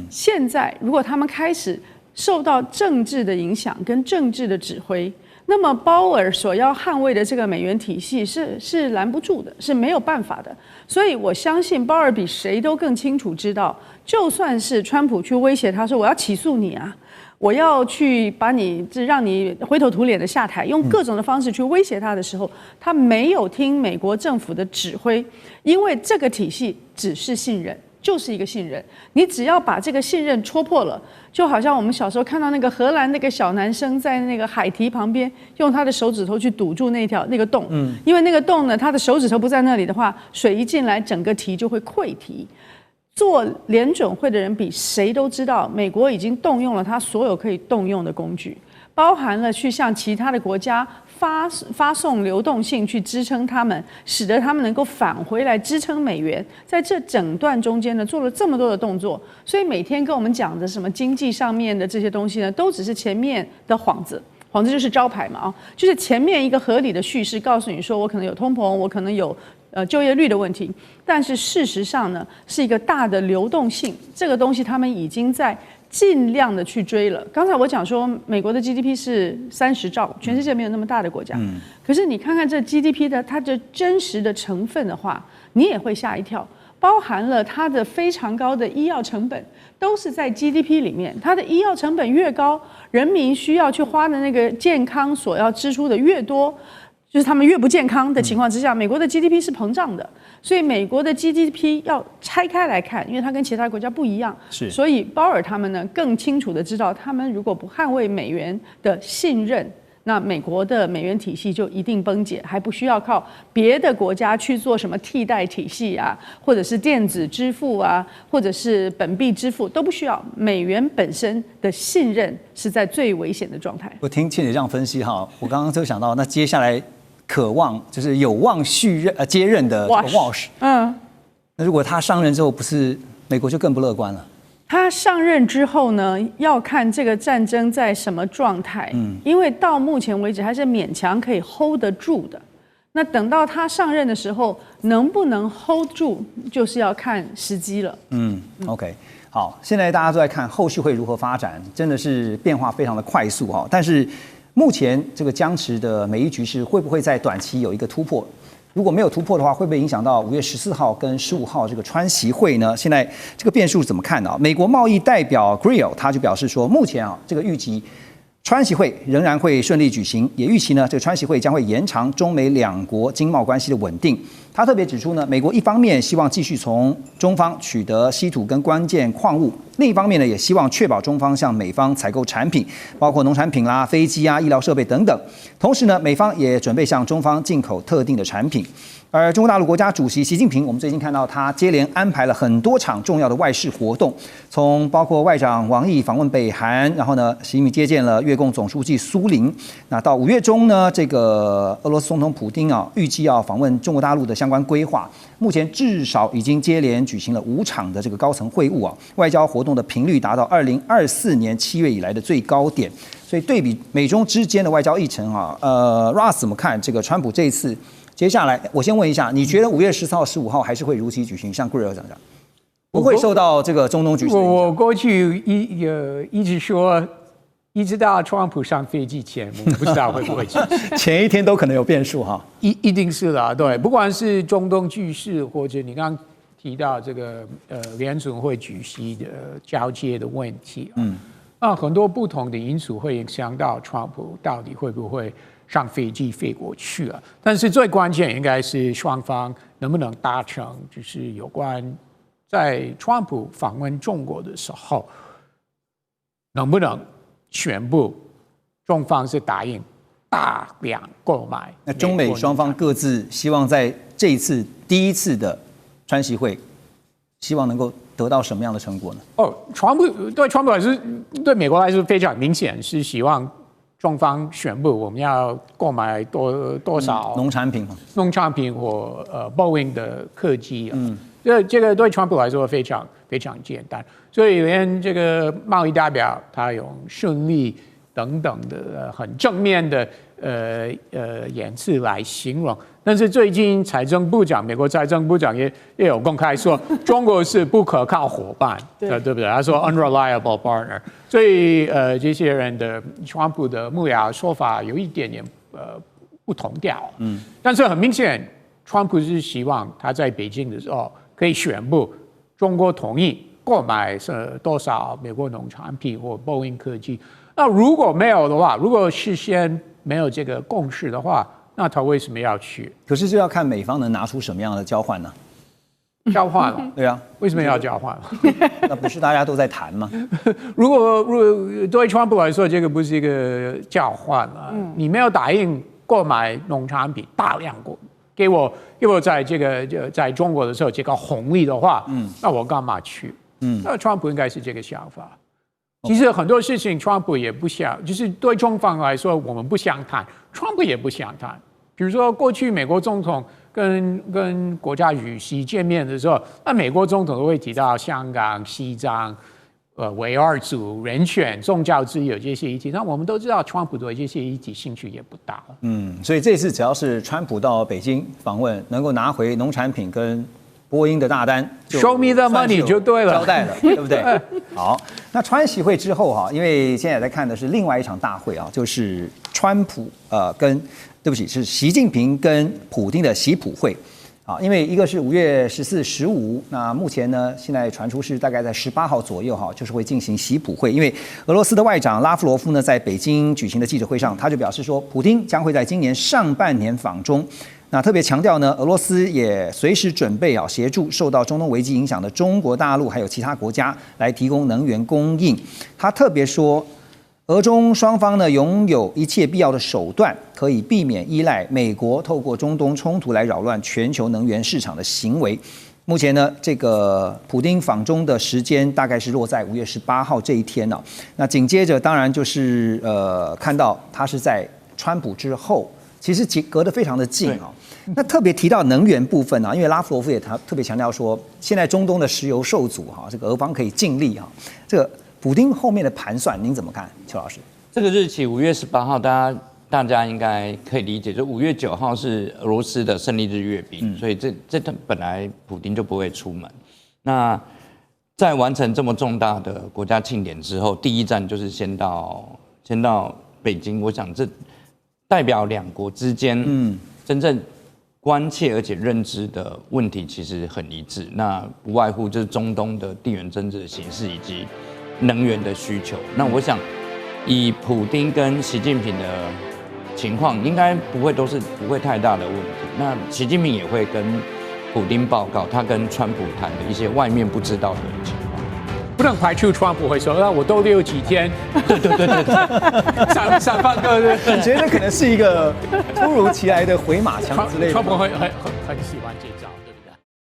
現在如果他們開始受到政治的影響跟政治的指揮，那麼鮑爾所要捍衛的這個美元體系是攔不住的，是沒有辦法的。所以我相信鮑爾比誰都更清楚知道，就算是川普去威脅他說我要起訴你啊，我要去把你讓你灰頭土臉的下台，用各種的方式去威脅他的時候，他沒有聽美國政府的指揮，因為這個體系只是信任，就是一個信任。你只要把這個信任戳破了，就好像我們小時候看到那個荷蘭那個小男生在那個海堤旁邊，用他的手指頭去堵住那個洞，因為那個洞呢，他的手指頭不在那裡的話，水一進來，整個堤就會潰堤。做聯準會的人比誰都知道，美國已經動用了他所有可以動用的工具，包含了去向其他的国家發送流動性去支撐他們，使得他們能夠返回來支撐美元。在這整段中間呢，做了這麼多的动作，所以每天跟我們講的什麼經濟上面的這些東西呢，都只是前面的幌子。幌子就是招牌嘛，啊，就是前面一個合理的敘事，告訴你說我可能有通膨，我可能有就業率的問題，但是事實上呢，是一個大的流動性，這個東西他們已經在盡量的去追了。剛才我講說，美國的 GDP 是30兆，全世界沒有那麼大的國家，可是你看看這 GDP 的它的真實的成分的話，你也會嚇一跳，包含了它的非常高的醫藥成本，都是在 GDP 裡面。它的醫藥成本越高，人民需要去花的那個健康所要支出的越多，就是他們越不健康的情況之下，美國的 GDP 是膨脹的，所以美國的 GDP 要拆開來看，因為它跟其他國家不一樣，所以鮑爾他們呢更清楚的知道，他們如果不捍衛美元的信任，那美國的美元體系就一定崩解，還不需要靠別的國家去做什麼替代體系啊，或者是電子支付啊，或者是本幣支付，都不需要。美元本身的信任是在最危險的狀態。我聽倩姐這樣分析哈，我剛剛就想到，那接下來渴望就是有望接任的 Walsh， 那如果他上任之後，不是美國就更不樂觀了？他上任之後呢，要看這個戰爭在什麼狀態，因為到目前為止還是勉強可以 hold 得住的。那等到他上任的時候，能不能 hold 住，就是要看時機了。OK， 好，現在大家都在看後續會如何發展，真的是變化非常的快速哈。但是目前這個僵持的美伊局勢會不會在短期有一個突破？如果沒有突破的話，會不會影響到5月14號跟15號這個川習會呢？現在這個變數怎麼看呢？美國貿易代表 Grill 他就表示說，目前這個預期川習會仍然會順利舉行，也預期呢這個川習會將會延長中美兩國經貿關係的穩定。他特別指出呢，美國一方面希望繼續從中方取得稀土跟關鍵礦物，另一方面呢也希望確保中方向美方採購產品，包括農產品啦、飛機啊、醫療設備等等。同時呢，美方也準備向中方進口特定的產品。而中国大陸國家主席習近平，我們最近看到他接連安排了很多場重要的外事活動，從包括外長王毅訪問北韓，然後呢，習近平接見了越共總書記蘇林。那到5月中呢，這個俄羅斯總統普丁啊，預計要訪問中國大陸的相關規劃。目前至少已經接連舉行了5場的這個高層會晤啊，外交活動的頻率達到2024年7月以來的最高點。所以對比美中之間的外交議程啊，Ross 怎麼看這個川普這一次？接下來，我先問一下，你覺得5月14號、15號還是會如期舉行？像 Grill 講，不會受到這個中東局勢的影響。我過去一直說，一直到特朗普上飛機前，我不知道會不會前一天都可能有變數哈。一定是啦，对，不管是中東局勢，或者你剛剛提到這個聯準會主席的交接的問題，很多不同的因素會影響到特朗普到底會不會上飛機飛過去了。但是最關鍵應該是雙方能不能達成，就是有關在特朗普訪問中國的時候，能不能宣布中方是答應大量購買。那中美雙方各自希望在這一次第一次的川習會，希望能夠得到什麼樣的成果呢？對川普來說，對美國來說非常明顯是希望中方宣布我們要購買多少農產品或Boeing 的客機。這個對川普來說非常非常簡單，所以連這個貿易代表他用順利等等的很正面的言辭來形容。但是最近美國財政部長也有公開說，中國是不可靠夥伴，對不對？他說 unreliable partner。所以這些人的川普的幕僚說法有一點點不同調。但是很明顯，川普是希望他在北京的時候可以宣布中國同意購買多少美國農產品或Boeing客機。那如果沒有的話，如果事先沒有這個共識的話，那他為什麼要去？可是就要看美方能拿出什麼樣的交換呢？交換了，对啊，為什麼要交換？那不是大家都在談嗎？如果對川普來說，這個不是一個交換了，你沒有答應購買農產品大量給我在這個在中國的時候這個紅利的話，那我幹嘛去？那川普應該是這個想法。其實很多事情，川普也不想，就是對中方來說，我們不想談，川普也不想談。比如說，過去美國總統跟國家主席見面的時候，那美國總統都會提到香港、西藏、維吾爾族、人權、宗教自由這些議題。那我們都知道，川普對這些議題興趣也不大。所以這次只要是川普到北京訪問，能夠拿回農產品跟波音的大單 ，Show me the money 就對了，交代了，对不对？好，那川習會之後哈，因為現在在看的是另外一場大會啊，就是川普是習近平跟普丁的習普會啊，因為一個是5月14、15，那目前呢，現在傳出是大概在18號左右哈，就是會進行習普會。因為俄羅斯的外長拉夫羅夫呢，在北京舉行的記者會上，他就表示說，普丁將會在今年上半年訪中。那特別強調呢，俄羅斯也隨時準備協助受到中東危機影響的中國大陸還有其他國家來提供能源供應。他特別說，俄中雙方呢擁有一切必要的手段，可以避免依賴美國透過中東衝突來擾亂全球能源市場的行為。目前呢，這個普丁訪中的時間大概是落在5月18號這一天呢。那緊接着，當然就是看到他是在川普之後。其實隔得非常的近啊。那特別提到能源部分啊，因為拉夫羅夫也特別強調說，現在中東的石油受阻哈，這個俄方可以盡力哈。這個普丁後面的盤算，您怎麼看，邱老師？這個日期5月18號，大家應該可以理解，就5月9號是俄羅斯的勝利日閱兵，所以這本來普丁就不會出門。那在完成這麼重大的國家慶典之後，第一站就是先到北京，我想這代表兩國之間真正關切而且認知的問題其實很一致，那不外乎就是中東的地緣政治的形勢以及能源的需求。那我想以普丁跟習近平的情況，應該不會太大的問題。那習近平也會跟普丁報告他跟川普談的一些外面不知道的情況。不能排除川普會說，那我多留幾天，對，三番個，你覺得可能是一個突如其來的回馬槍之類的？川普很喜歡這招。